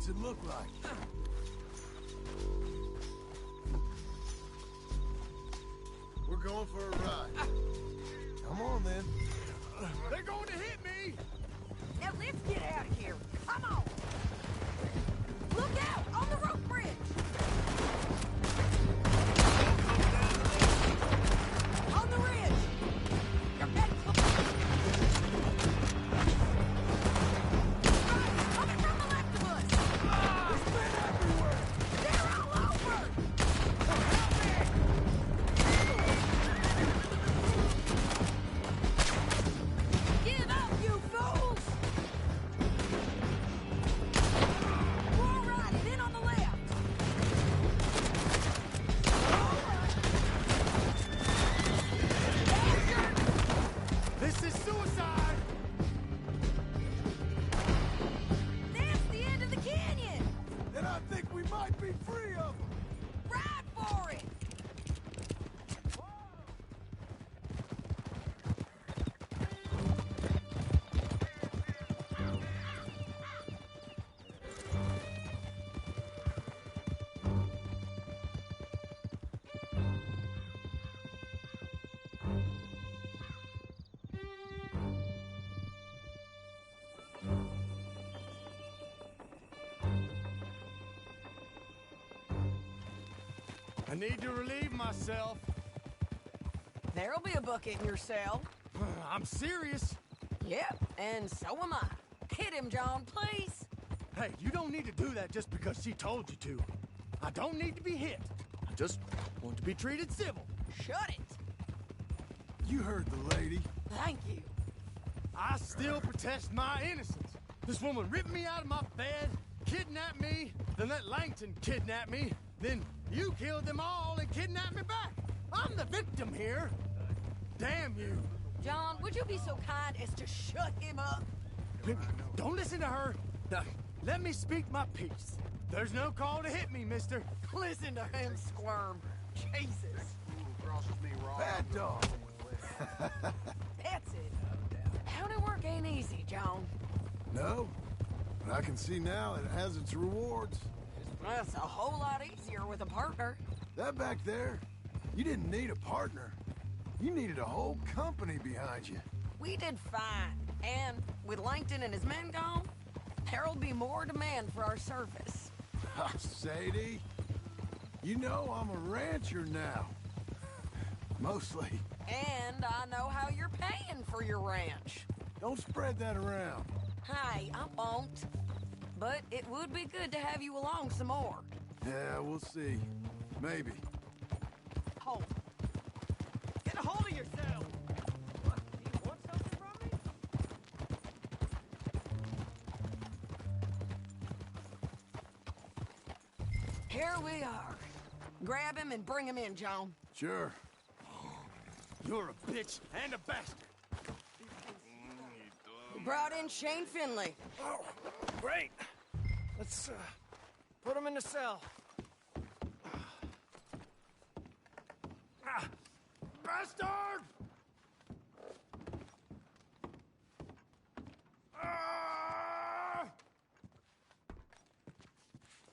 What's it look like? We're going for a ride. Come on, then. They're going to hit me! Now let's get out of here. Come on. Look out on the rope bridge. On the ridge. You're getting coming from the left of us. There's men everywhere. They're all over. Give up, you fools! We're all right, and in on the left. This is suicide! That's the end of the canyon. Then I think we might be free of them. Ride for it. I need to relieve myself. There'll be a bucket in your cell. I'm serious. Yep, and so am I. Hit him, John, please. Hey, you don't need to do that just because she told you to. I don't need to be hit. I just want to be treated civil. Shut it. You heard the lady. Thank you. I still protest my innocence. This woman ripped me out of my bed, kidnapped me, then let Langton kidnap me, then you killed them all and kidnapped me back. I'm the victim here. Damn you. John, would you be so kind as to shut him up? Don't listen to her. Let me speak my piece. There's no call to hit me, mister. Listen to him squirm. Jesus. Bad dog. That's it. County work ain't easy, John. No, but I can see now it has its rewards. That's a whole lot easier with a partner. That back there, you didn't need a partner. You needed a whole company behind you. We did fine. And with Langton and his men gone, there'll be more demand for our service. Sadie, you know I'm a rancher now. Mostly. And I know how you're paying for your ranch. Don't spread that around. Hey, I won't. But it would be good to have you along some more. Yeah, we'll see. Maybe. Hold. Get a hold of yourself. What? Do you want something from me? Here we are. Grab him and bring him in, John. Sure. You're a bitch and a bastard. We brought in Shane Finley. Oh, great. Let's put him in the cell. Bastard!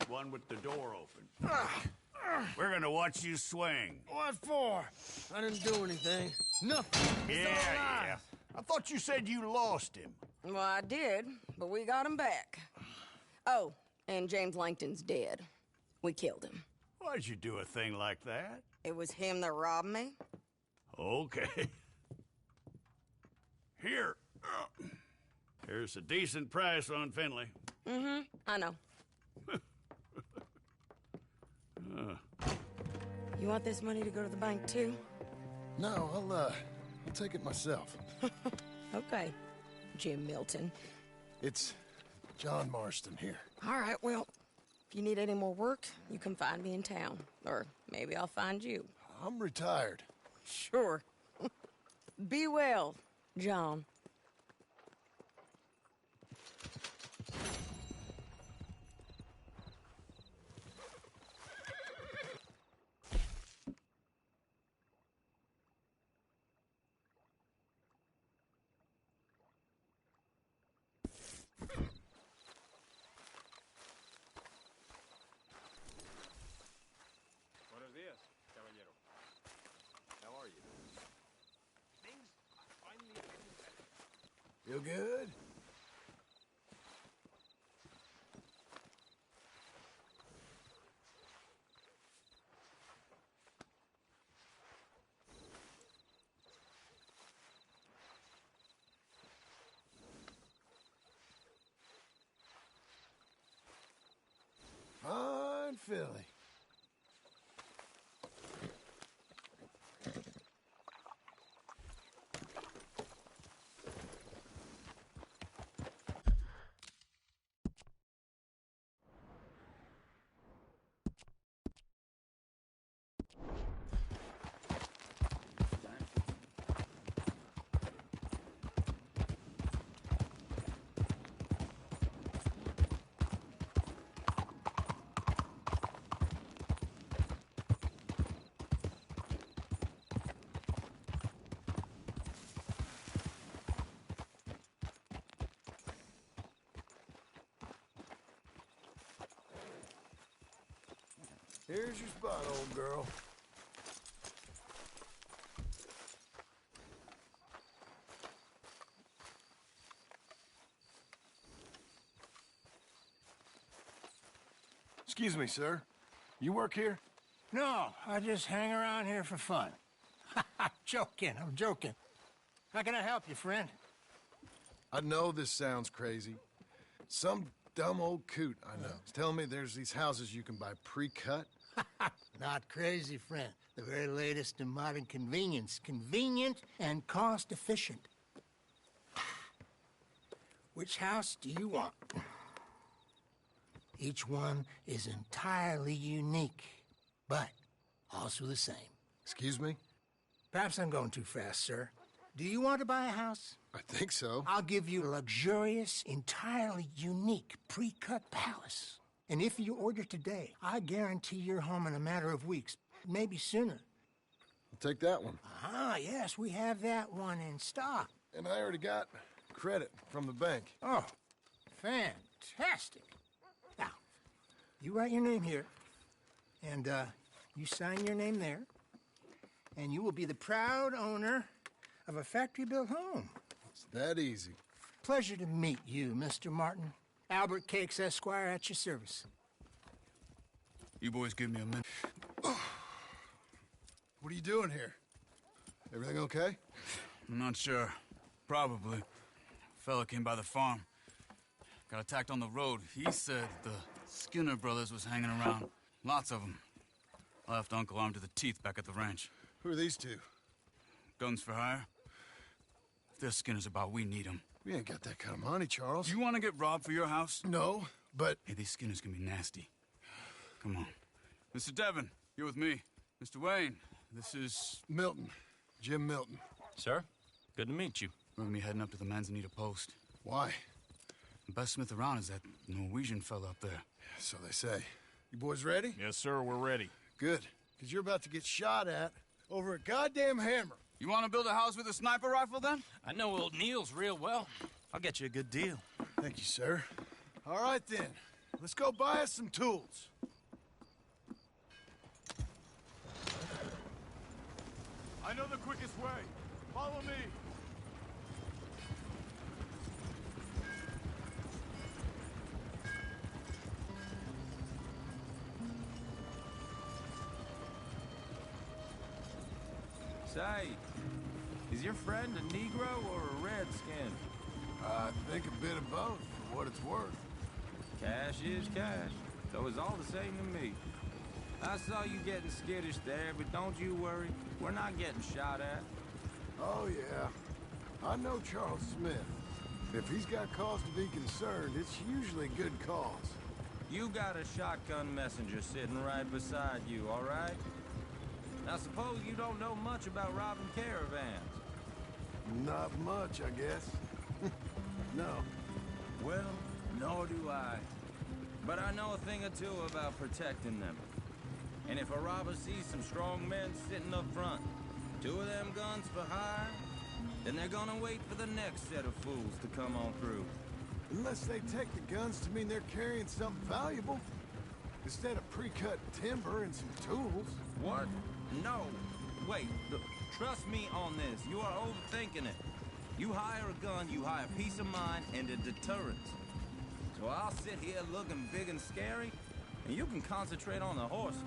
One with the door open. We're gonna watch you swing. What for? I didn't do anything. Nothing. It's all lies. Yeah. I thought you said you lost him. Well, I did, but we got him back. Oh, and James Langton's dead. We killed him. Why'd you do a thing like that? It was him that robbed me. Okay. Here. Here's a decent price on Finley. Mm-hmm, I know. You want this money to go to the bank, too? No, I'll take it myself. Okay, Jim Milton. It's John Marston here. All right, well, if you need any more work, you can find me in town. Or maybe I'll find you. I'm retired. Sure. Be well, John. Feel good? Fine Philly. Here's your spot, old girl. Excuse me, sir. You work here? No, I just hang around here for fun. I'm joking. How can I help you, friend? I know this sounds crazy. Some dumb old coot I know is telling me there's these houses you can buy pre-cut. Not crazy, friend. The very latest in modern convenience. Convenient and cost-efficient. Which house do you want? Each one is entirely unique, but also the same. Excuse me? Perhaps I'm going too fast, sir. Do you want to buy a house? I think so. I'll give you a luxurious, entirely unique pre-cut palace. And if you order today, I guarantee you're home in a matter of weeks, maybe sooner. I'll take that one. Ah, yes, we have that one in stock. And I already got credit from the bank. Oh, fantastic. Now, you write your name here, and you sign your name there, and you will be the proud owner of a factory-built home. It's that easy. Pleasure to meet you, Mr. Martin. Albert Cakes, Esquire, at your service. You boys give me a minute. What are you doing here? Everything okay? I'm not sure. Probably. Fella came by the farm. Got attacked on the road. He said the Skinner brothers was hanging around. Lots of them. I left Uncle armed to the teeth back at the ranch. Who are these two? Guns for hire. If they're Skinner's about, we need them. We ain't got that kind of money, Charles. You want to get robbed for your house? No, but... Hey, these Skinners can be nasty. Come on. Mr. Devon, you're with me. Mr. Wayne, this is... Milton. Jim Milton. Sir, good to meet you. We're gonna be heading up to the Manzanita post. Why? The best smith around is that Norwegian fella up there. So they say. You boys ready? Yes, sir, we're ready. Good, because you're about to get shot at over a goddamn hammer. You want to build a house with a sniper rifle, then? I know old Neil's real well. I'll get you a good deal. Thank you, sir. All right, then. Let's go buy us some tools. I know the quickest way. Follow me. Say, is your friend a Negro or a Redskin? I think a bit of both, for what it's worth. Cash is cash, so it's all the same to me. I saw you getting skittish there, but don't you worry. We're not getting shot at. Oh, yeah. I know Charles Smith. If he's got cause to be concerned, it's usually a good cause. You got a shotgun messenger sitting right beside you, all right? Now, suppose you don't know much about robbing caravans. Not much, I guess. No. Well, nor do I. But I know a thing or two about protecting them. And if a robber sees some strong men sitting up front, 2 of them guns for hire, then they're gonna wait for the next set of fools to come on through. Unless they take the guns to mean they're carrying something valuable. Instead of pre-cut timber and some tools. What? No. Wait, trust me on this. You are overthinking it. You hire a gun, you hire peace of mind and a deterrence. So I'll sit here looking big and scary, and you can concentrate on the horses.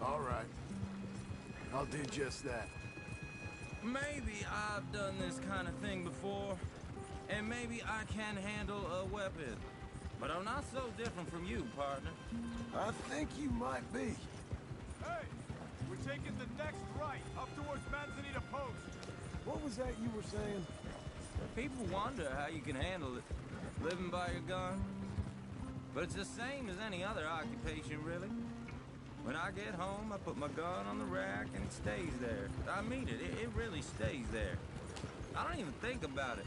All right. I'll do just that. Maybe I've done this kind of thing before, and maybe I can handle a weapon. But I'm not so different from you, partner. I think you might be. Hey! We're taking the next right, up towards Manzanita Post. What was that you were saying? People wonder how you can handle it, living by your gun. But it's the same as any other occupation, really. When I get home, I put my gun on the rack and it stays there. I mean it, it really stays there. I don't even think about it.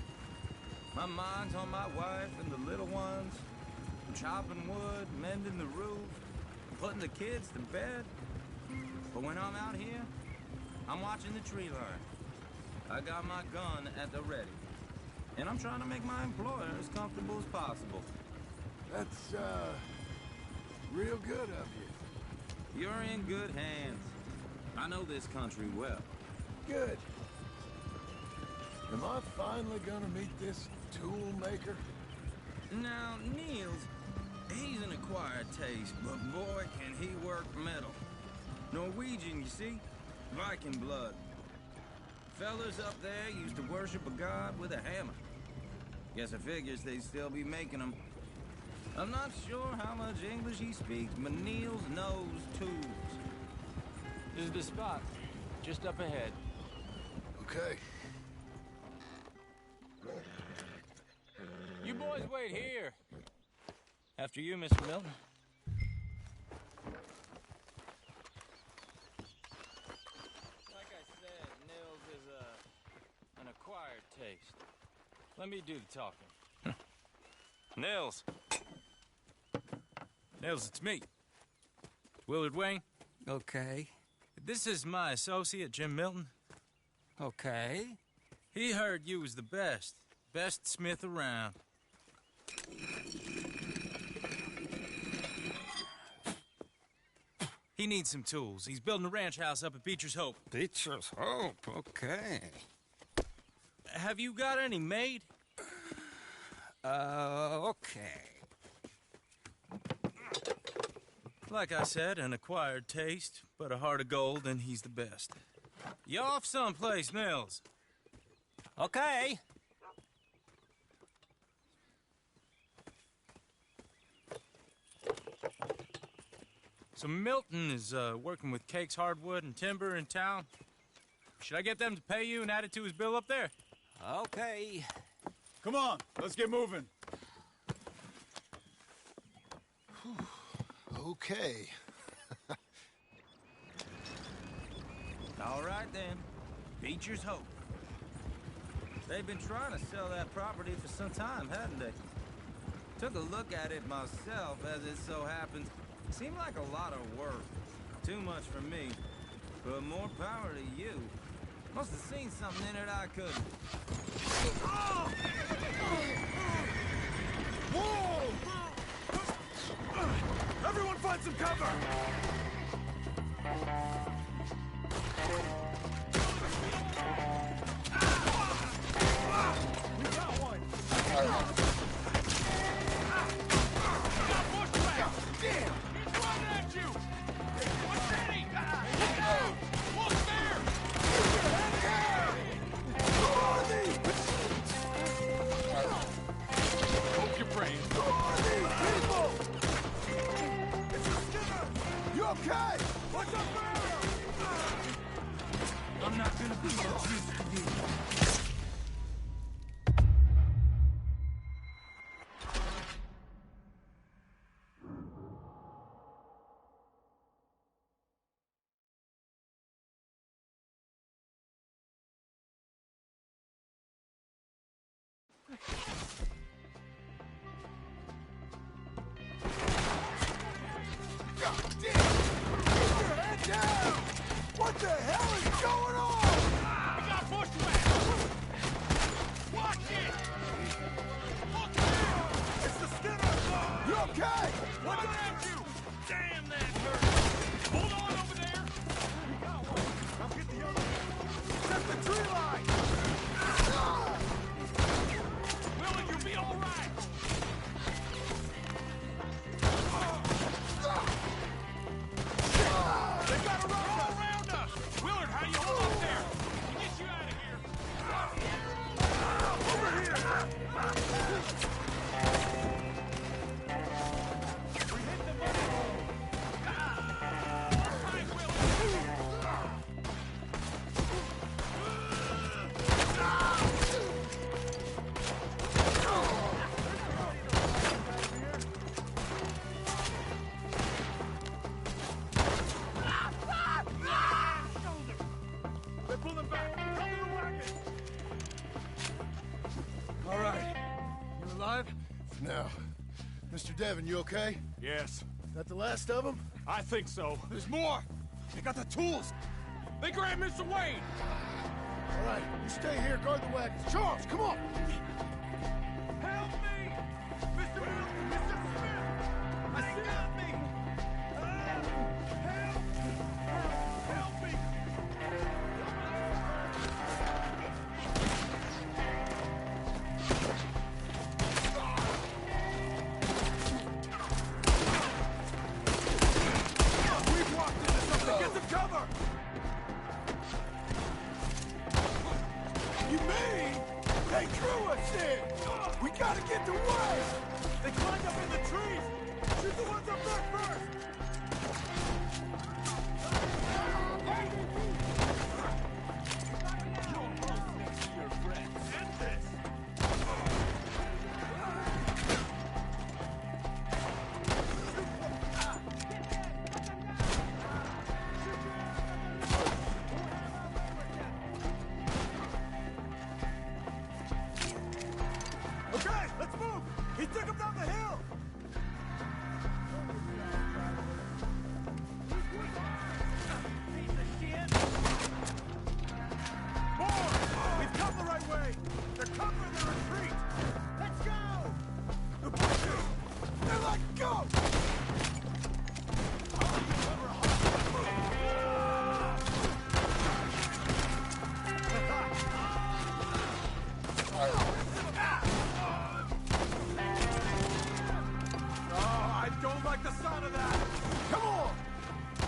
My mind's on my wife and the little ones. I'm chopping wood, mending the roof, putting the kids to bed. But when I'm out here, I'm watching the tree line. I got my gun at the ready. And I'm trying to make my employer as comfortable as possible. That's, real good of you. You're in good hands. I know this country well. Good. Am I finally gonna meet this tool maker? Now, Niels, he's an acquired taste, but boy, can he work metal. Norwegian, you see? Viking blood. Fellas up there used to worship a god with a hammer. Guess I figures they'd still be making them. I'm not sure how much English he speaks, but Niels knows tools. This is the spot, just up ahead. Okay. You boys wait here. After you, Mr. Milton. Like I said, Nils is an acquired taste. Let me do the talking. Nils. Nils, it's me. Willard Wayne. Okay. This is my associate, Jim Milton. Okay. He heard you was the best. Best smith around. He needs some tools. He's building a ranch house up at Beecher's Hope. Beecher's Hope, okay. Have you got any made? Okay. Like I said, an acquired taste, but a heart of gold, and he's the best. You off someplace, Nils? Okay. So Milton is working with Cakes Hardwood and Timber in town. Should I get them to pay you and add it to his bill up there? Okay. Come on, let's get moving. Okay. All right, then. Beecher's Hope. They've been trying to sell that property for some time, hadn't they? Took a look at it myself, as it so happens. Seemed like a lot of work. Too much for me. But more power to you. Must have seen something in it I couldn't. Whoa! Everyone find some cover! We got one! Damn! He's running at you! What's that? Look out! Look there! Hope your brains. People! It's a Skinner! You okay? What's up there? I'm not gonna be much use to you. God damn! Keep your head down! What the hell is going on? We got pushed All right. You alive? No. Mr. Devon, you okay? Yes. That the last of them? I think so. There's more! They got the tools! They grabbed Mr. Wayne! All right, you stay here, guard the wagons. Charles, come on! Help me! Mr. Milton! Mr. Smith! They got me! Help! Help me! We've walked into something! Get some cover! You mean they drew us in? We gotta get to work! They climbed up in the trees! Shoot the ones up there first! You're almost next to your friends. End this! Okay, let's move! He took him down the hill! More! We've come the right way! They're covering the retreat! Let's go! The pushers! They're like, go! Oh, I don't like the sound of that! Come on!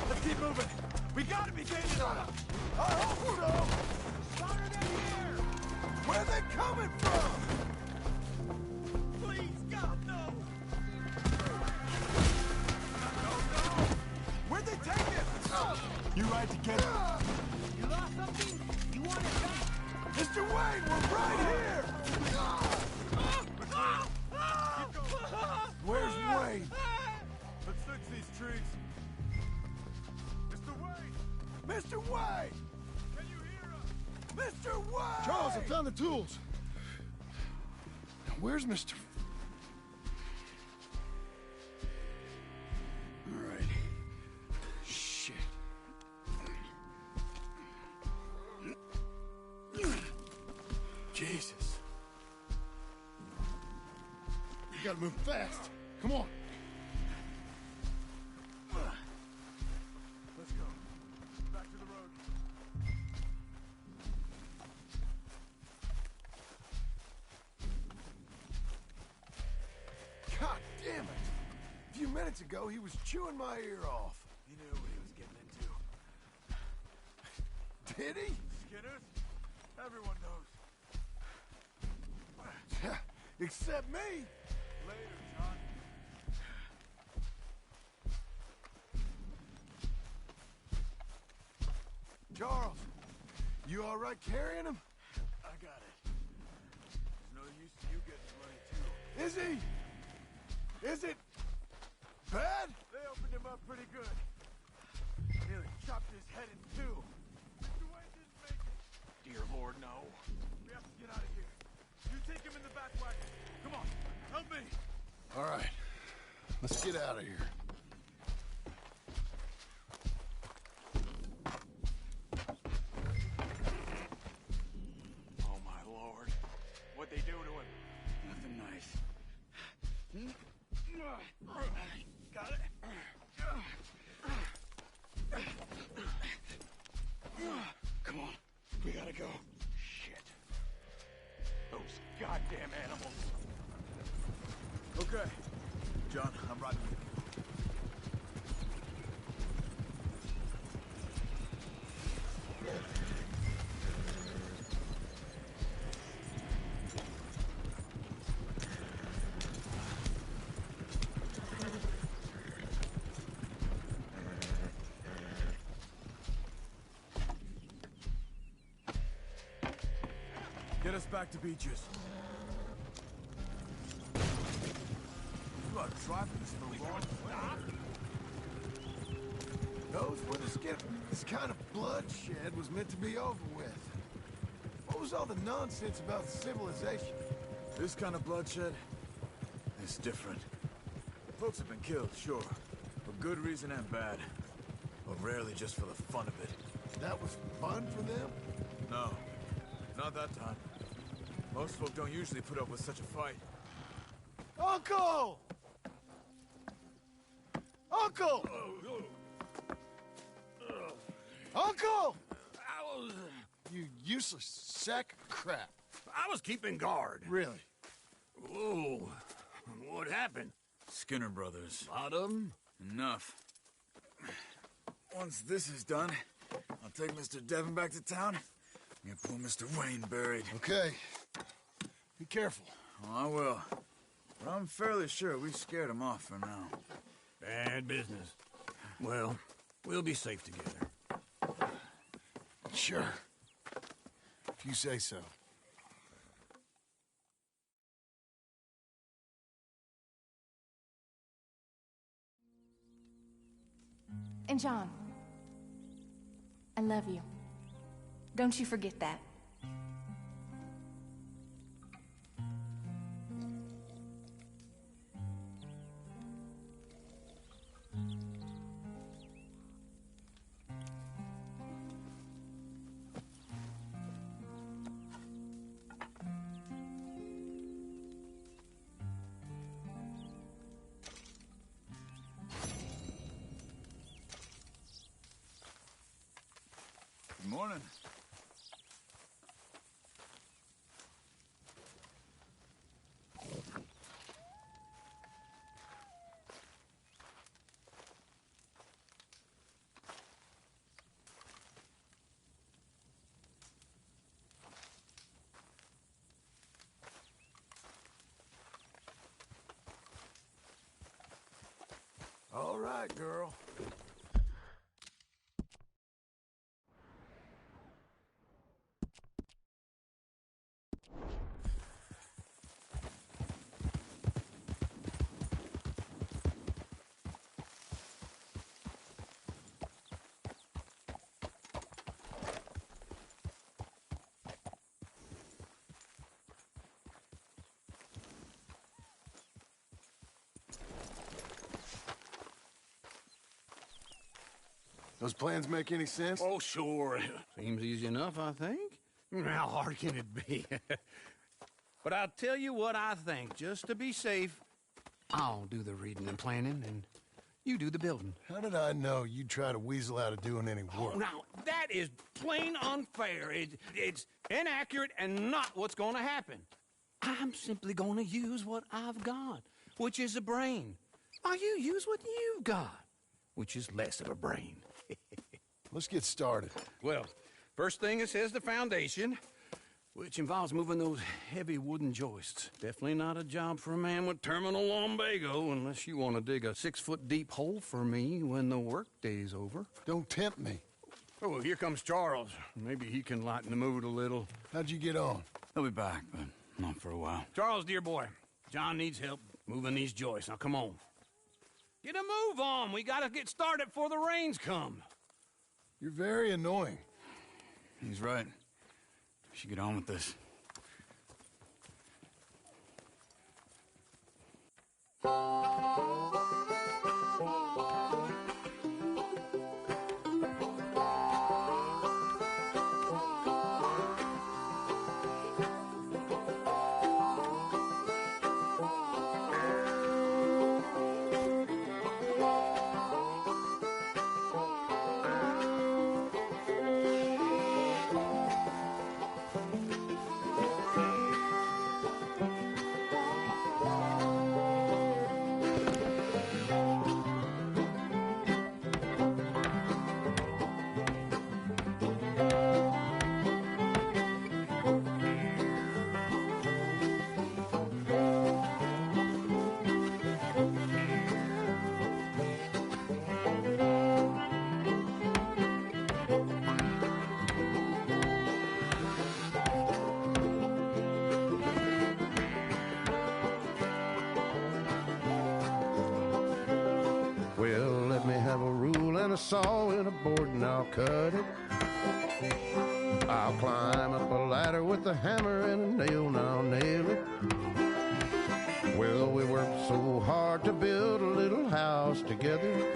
Let's keep moving! We gotta be gaining on them! I hope so! Fire them here! Where are they coming from? Please, God, no! No! Where'd they take it? You right to get it? You lost something? You want it back? Mr. Wayne, we're right here! Where's Wayne? Let's fix these trees. Mr. Wayne! Mr. Wayne! Can you hear us? Mr. Wayne! Charles, I found the tools. Now, where's Mr. All right. Shit. Jesus. You gotta move fast. Come on. Let's go. Back to the road. God damn it. A few minutes ago, he was chewing my ear off. He knew what he was getting into. Did he? Skinners? Everyone knows. Except me. Later, John. Charles, you all right carrying him? I got it. There's no use to you getting money, too. Is he? Is it bad? They opened him up pretty good. Nearly chopped his head in two. Mr. Wayne didn't make it. Dear Lord, no. We have to get out of here. You take him in the back wagon. Come on, help me. All right. Let's get out of here. Oh, my Lord. What'd they do to him? Nothing nice. Got it. Come on, we gotta go. Shit. Those goddamn animals. Okay. John, I'm riding with you. Get us back to Beaches. You are driving this the wrong way. Those were the skin. This kind of bloodshed was meant to be over with. What Where's all the nonsense about civilization? This kind of bloodshed is different. Folks have been killed, sure. For good reason and bad. But rarely just for the fun of it. That was fun for them? No. Not that time. Most folk don't usually put up with such a fight. Uncle! Uncle! Uncle! You useless sack of crap. I was keeping guard. Really? Whoa. What happened? Skinner brothers. A lot of them? Enough. Once this is done, I'll take Mr. Devon back to town and get poor Mr. Wayne buried. Okay. Be careful. Oh, I will. But I'm fairly sure we scared him off for now. Bad business. Well, we'll be safe together. Sure. If you say so. And John, I love you. Don't you forget that. Good morning. All right, girl. Those plans make any sense? Oh, sure. Seems easy enough, I think. How hard can it be? But I'll tell you what I think. Just to be safe, I'll do the reading and planning, and you do the building. How did I know you'd try to weasel out of doing any work? Oh, now, that is plain unfair. It's inaccurate and not what's going to happen. I'm simply going to use what I've got, which is a brain. While you use what you've got, which is less of a brain. Let's get started. Well, first thing it says the foundation, which involves moving those heavy wooden joists. Definitely not a job for a man with terminal lumbago, unless you want to dig a 6-foot deep hole for me when the workday's over. Don't tempt me. Oh, here comes Charles. Maybe he can lighten the mood a little. How'd you get on? He'll be back, but not for a while. Charles, dear boy, John needs help moving these joists. Now, come on. Get a move on. We gotta get started before the rains come. You're very annoying. He's right. We should get on with this. Well, let me have a rule and a saw and a board and I'll cut it. I'll climb up a ladder with a hammer and a nail, now nail it. Well, we worked so hard to build a little house together.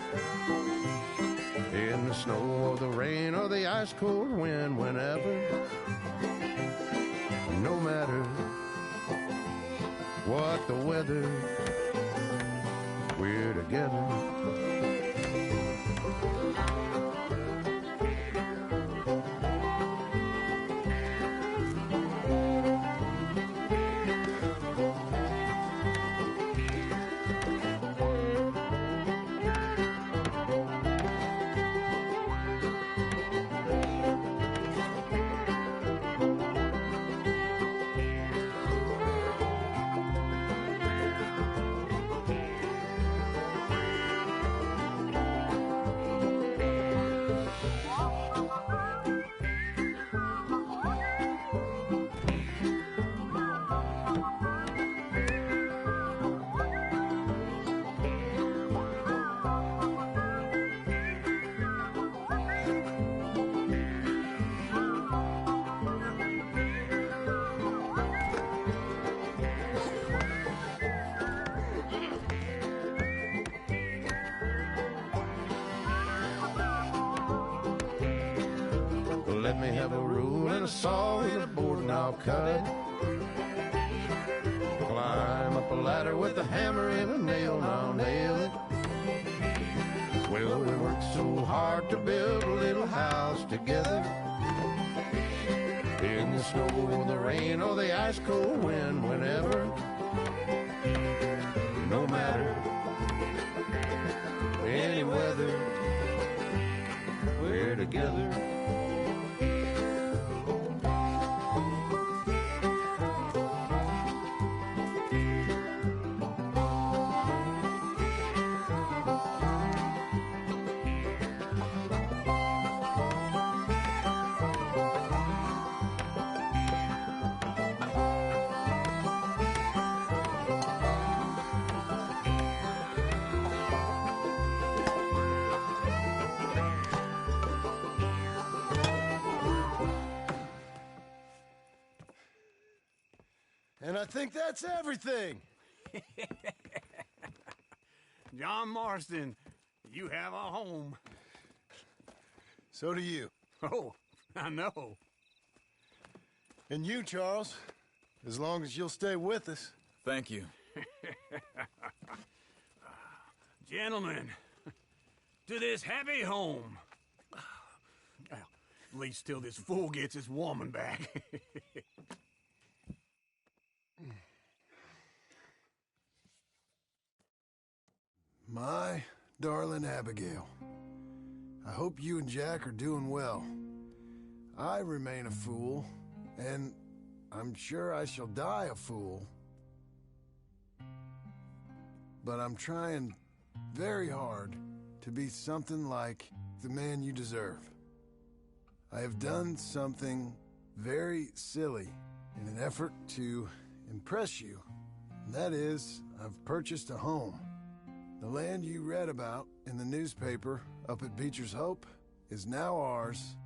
In the snow or the rain or the ice cold wind, whenever. No matter what the weather, we're together. Let me have a rule and a saw and a board and I'll cut it. Climb up a ladder with a hammer and a nail and I'll nail it. Well, we worked so hard to build a little house together. In the snow or the rain or the ice cold wind, whenever. No matter any weather, we're together. And I think that's everything. John Marston, you have a home. So do you. Oh, I know. And you, Charles, as long as you'll stay with us. Thank you. Gentlemen, to this happy home. Well, at least till this fool gets his woman back. My darling Abigail, I hope you and Jack are doing well. I remain a fool, and I'm sure I shall die a fool. But I'm trying very hard to be something like the man you deserve. I have done something very silly in an effort to impress you. And that is, I've purchased a home. The land you read about in the newspaper up at Beecher's Hope is now ours,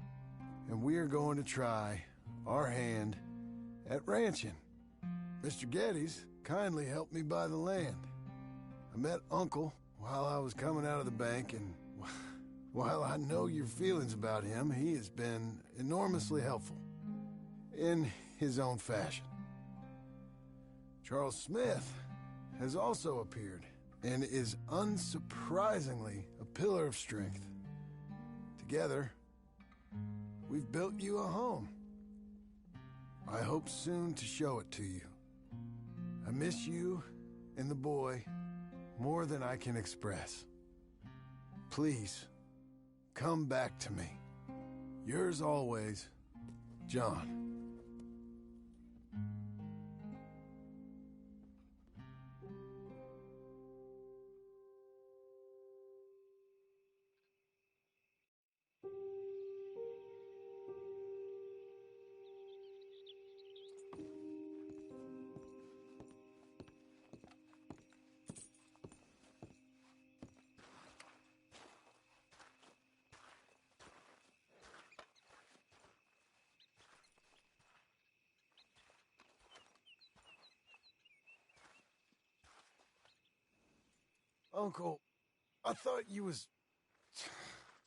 and we are going to try our hand at ranching. Mr. Geddes kindly helped me buy the land. I met Uncle while I was coming out of the bank, and while I know your feelings about him, he has been enormously helpful in his own fashion. Charles Smith has also appeared and is unsurprisingly a pillar of strength. Together, we've built you a home. I hope soon to show it to you. I miss you and the boy more than I can express. Please, come back to me. Yours always, John. Uncle, I thought you was...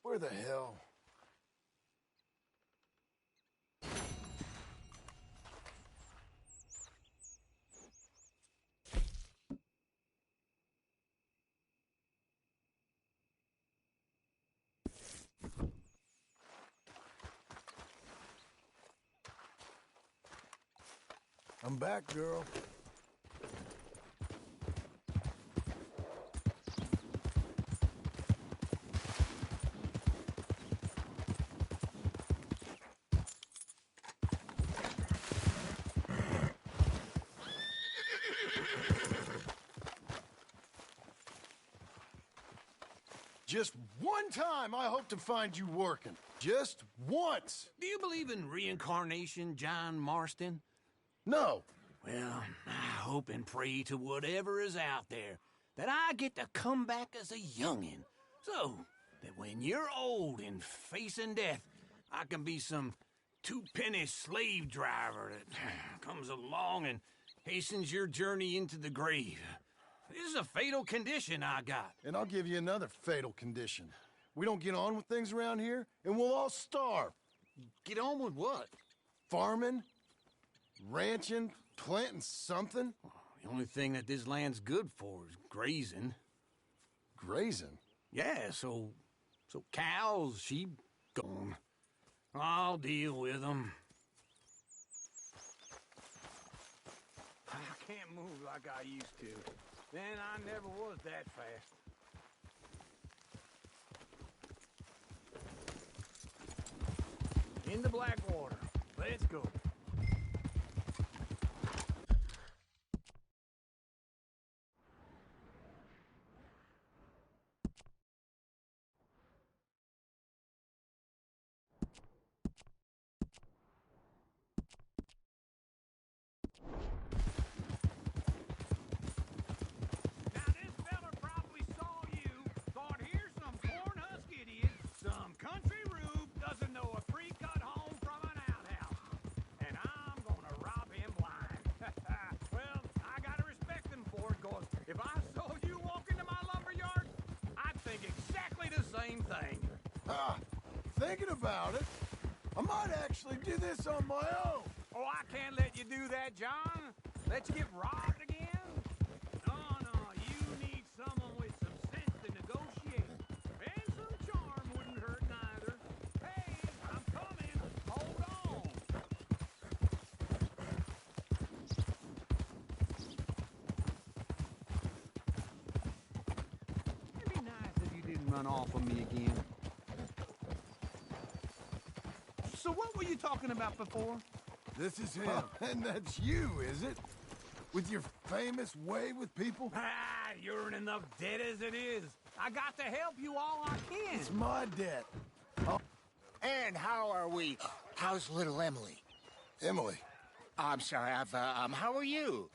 Where the hell? I'm back, girl. Just one time I hope to find you working. Just once. Do you believe in reincarnation, John Marston? No. Well, I hope and pray to whatever is out there that I get to come back as a youngin', so that when you're old and facing death, I can be some two-penny slave driver that comes along and hastens your journey into the grave. This is a fatal condition I got. And I'll give you another fatal condition. We don't get on with things around here, and we'll all starve. Get on with what? Farming, ranching, planting something. The only thing that this land's good for is grazing. Grazing? Yeah, so cows, sheep, gone. I'll deal with them. I can't move like I used to. Then I never was that fast. In the Blackwater. Let's go. Thinking about it, I might actually do this on my own. Oh, I can't let you do that, John. Let you get robbed again? No, you need someone with some sense to negotiate. And some charm wouldn't hurt neither. Hey, I'm coming. Hold on. It'd be nice if you didn't run off on me again. So what were you talking about before? This is him. And that's you, is it? With your famous way with people? You're in enough debt as it is. I got to help you all I can. It's my debt. Oh. And how are we? How's little Emily? Emily? I'm sorry, how are you?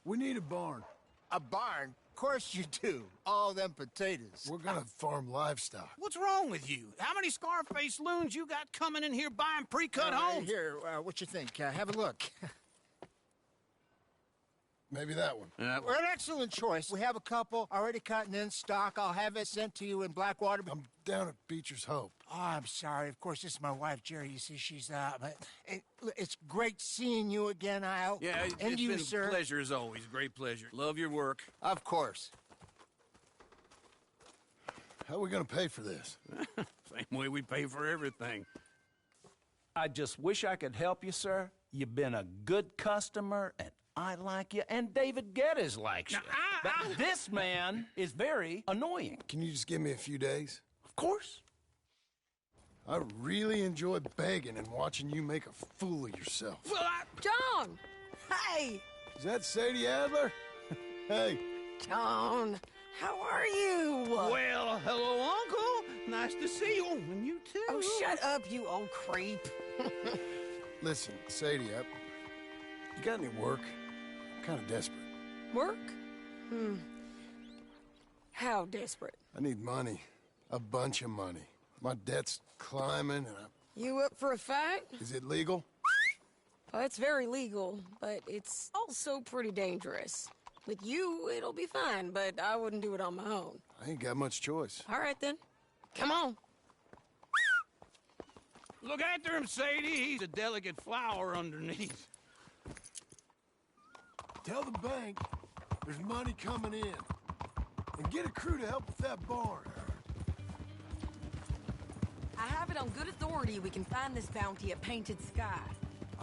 We need a barn. A barn? Of course you do. All them potatoes. We're gonna farm livestock. What's wrong with you? How many Scarface loons you got coming in here buying pre-cut homes? Here, what you think? Have a look. Maybe that one. We're an excellent choice. We have a couple already cutting in stock. I'll have it sent to you in Blackwater. I'm down at Beecher's Hope. Oh, I'm sorry. Of course, this is my wife, Jerry. You see, she's but it's great seeing you again, Al. Yeah, and it's you, been sir. a pleasure as always. Great pleasure. Love your work. Of course. How are we gonna pay for this? Same way we pay for everything. I just wish I could help you, sir. You've been a good customer, and I like you, and David Geddes likes you. But this man is very annoying. Can you just give me a few days? Of course. I really enjoy begging and watching you make a fool of yourself. Well, John! Hey! Is that Sadie Adler? Hey. John, how are you? Well, hello, Uncle. Nice to see you. And you too. Oh, shut up, you old creep. Listen, Sadie, you got any work? I'm kind of desperate. Work? How desperate? I need money. A bunch of money. My debt's climbing, and You up for a fight? Is it legal? Well, it's very legal, but it's also pretty dangerous. With you, it'll be fine, but I wouldn't do it on my own. I ain't got much choice. All right, then. Come on. Look after him, Sadie. He's a delicate flower underneath. Tell the bank there's money coming in. And get a crew to help with that barn. I have it on good authority we can find this bounty at Painted Sky.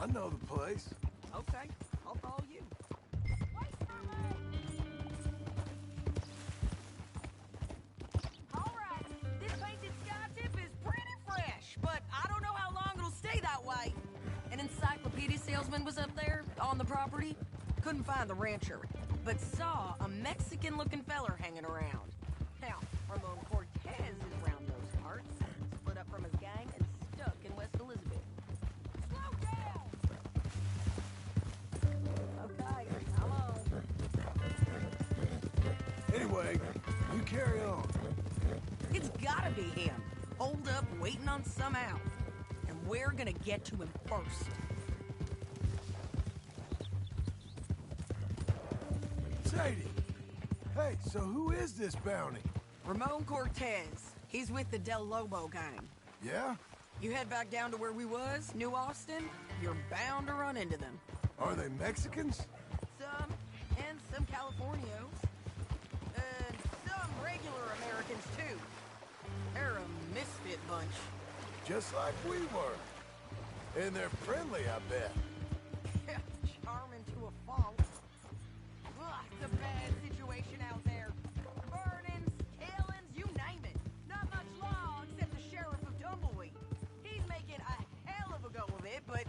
I know the place. Okay, I'll follow you. All right, this Painted Sky tip is pretty fresh, but I don't know how long it'll stay that way. An encyclopedia salesman was up there on the property. Couldn't find the rancher, but saw a Mexican-looking feller hanging around. Now, Ramon Cortez is around those parts, split up from his gang and stuck in West Elizabeth. Slow down! Okay, come on. Anyway, you carry on. It's gotta be him. Holed up, waiting on some out. And we're gonna get to him first. Sadie! Hey, so who is this bounty? Ramon Cortez. He's with the Del Lobo gang. Yeah? You head back down to where we was, New Austin, you're bound to run into them. Are they Mexicans? Some, and some Californios. And some regular Americans, too. They're a misfit bunch. Just like we were. And they're friendly, I bet. Yeah, charming to a fault. Ugh, it's a bad situation out there. Burnings, killings, you name it. Not much law except the sheriff of Tumbleweed. He's making a hell of a go of it, but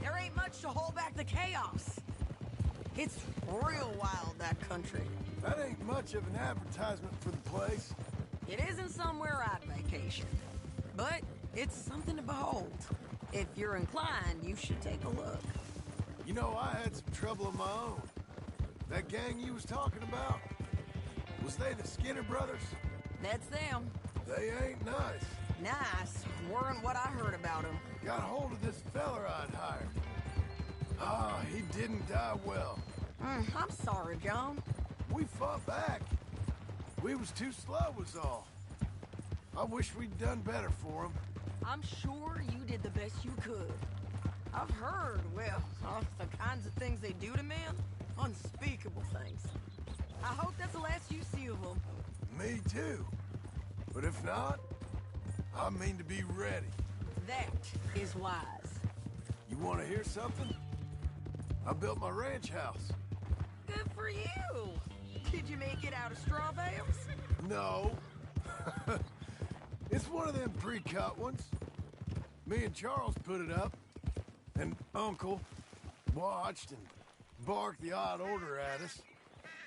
there ain't much to hold back the chaos. It's real wild, that country. That ain't much of an advertisement for the place. It isn't somewhere I'd vacation, but it's something to behold. If you're inclined, you should take a look. You know, I had some trouble of my own. That gang you was talking about, was they the Skinner brothers? That's them. They ain't nice. Nice weren't what I heard about them. Got hold of this feller I'd hired. Ah, he didn't die well. I'm sorry, John. We fought back. We was too slow was all. I wish we'd done better for him. I'm sure you did the best you could. I've heard, well, the kinds of things they do to men. Unspeakable things. I hope that's the last you see of them. Me too. But if not, I mean to be ready. That is wise. You want to hear something? I built my ranch house. Good for you. Did you make it out of straw bales? No. It's one of them pre-cut ones. Me and Charles put it up, and Uncle watched and barked the odd order at us.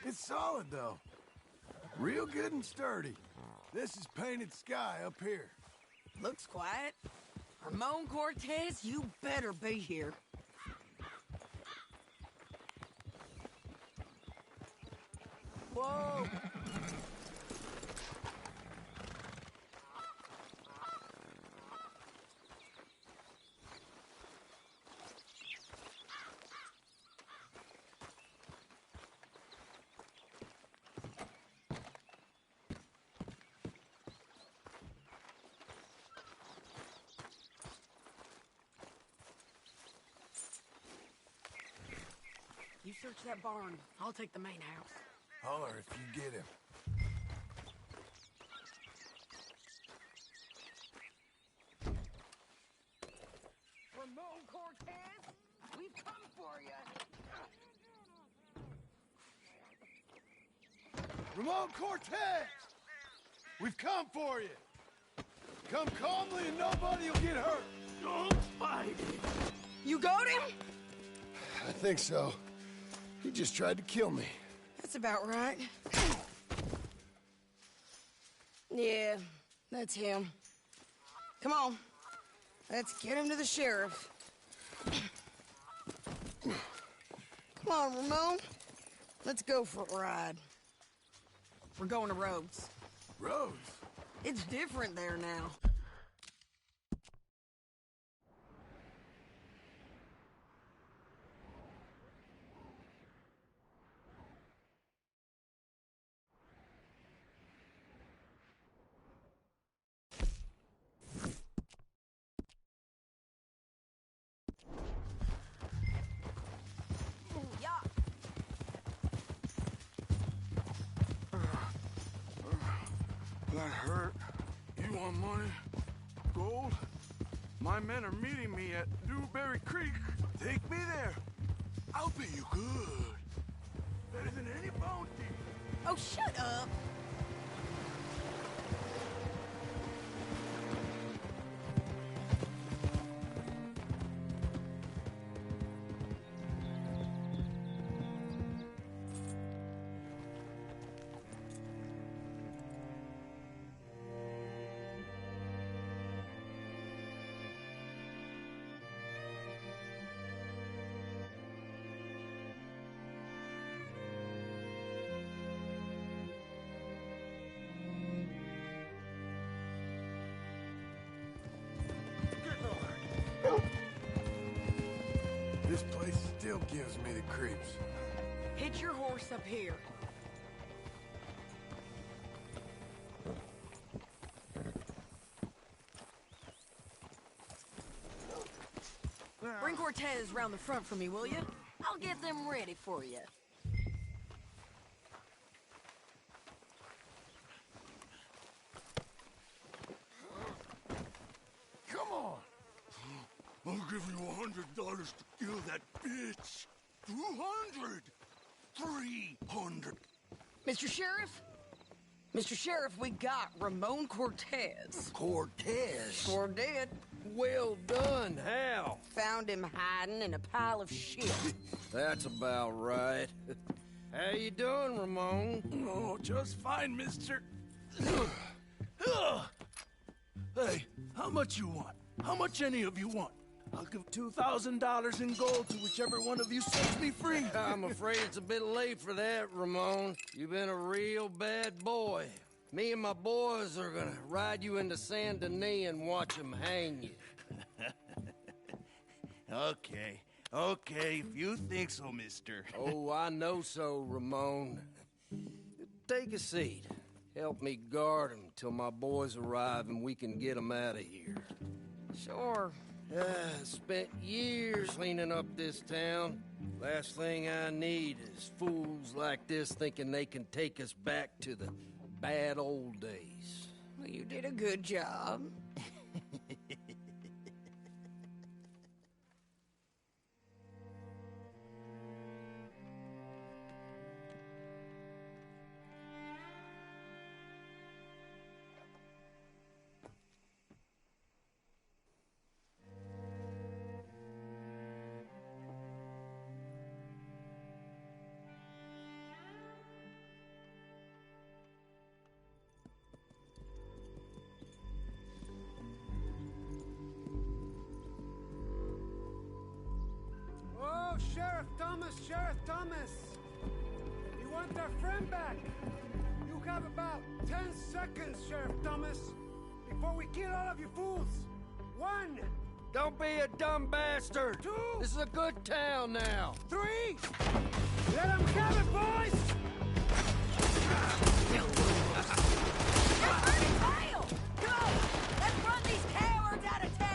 It's solid, though. Real good and sturdy. This is Painted Sky up here. Looks quiet. Ramon Cortez, you better be here. Whoa! You search that barn. I'll take the main house. Holler if you get him. Ramon Cortez, we've come for you. Ramon Cortez! We've come for you! Come calmly and nobody will get hurt! Don't fight it! You got him? I think so. He just tried to kill me. That's about right. Yeah, that's him. Come on. Let's get him to the sheriff. Come on, Ramon. Let's go for a ride. We're going to Rhodes. Rhodes? It's different there now. That hurt. You want money? Gold? My men are meeting me at Newberry Creek. Take me there. I'll pay you good. Better than any bounty. Oh, shut up. This place still gives me the creeps. Hitch your horse up here. Bring Cortez round the front for me, will you? I'll get them ready for you. Come on. I'll give you $100 to kill that bitch. 200. 300. Mr. Sheriff? Mr. Sheriff, we got Ramon Cortez. Cortez? Sure did. Well done. How? Found him hiding in a pile of shit. That's about right. How you doing, Ramon? Oh, just fine, mister. Hey, how much you want? How much any of you want? I'll give $2,000 in gold to whichever one of you sets me free. I'm afraid it's a bit late for that, Ramon. You've been a real bad boy. Me and my boys are gonna ride you into Saint Denis and watch them hang you. Okay, if you think so, mister. Oh, I know so, Ramon. Take a seat. Help me guard them till my boys arrive and we can get them out of here. Sure. Spent years cleaning up this town. Last thing I need is fools like this thinking they can take us back to the bad old days. Well, you did a good job. Oh, Sheriff Thomas! You want our friend back? You have about 10 seconds, Sheriff Thomas, before we kill all of you fools. 1. Don't be a dumb bastard! 2. This is a good town now. 3. Let them have it, boys! Go! Let's run these cowards out of town!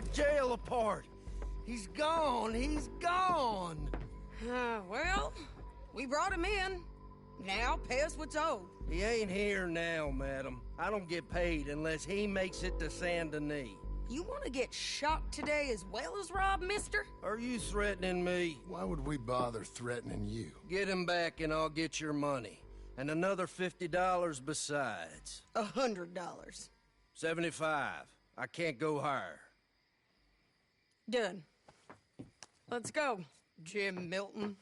my jail apart. He's gone. He's gone. Well, we brought him in. Now pay us what's owed. He ain't here now, madam. I don't get paid unless he makes it to Saint Denis. You want to get shot today as well as rob, mister? Are you threatening me? Why would we bother threatening you? Get him back and I'll get your money. And another $50 besides. $100. 75. I can't go higher. Done. Let's go, Jim Milton.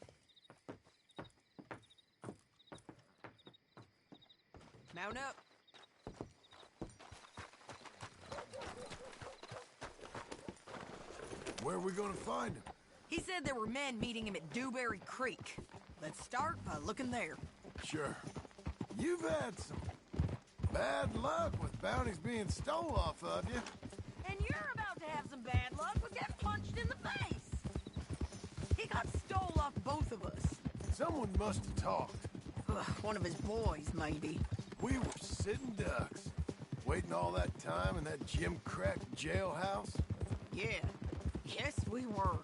Mount up. Where are we gonna find him? He said there were men meeting him at Dewberry Creek. Let's start by looking there. Sure. You've had some bad luck with bounties being stole off of you. And you're about to have some bad luck with getting punched in the face. He got stole off both of us. Someone must have talked. Ugh, one of his boys, maybe. We were sitting ducks, waiting all that time in that gim-crack jailhouse. Yeah. Yes, we were.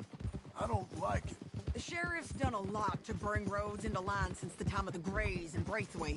I don't like it. The sheriff's done a lot to bring roads into line since the time of the Greys and Braithwaite.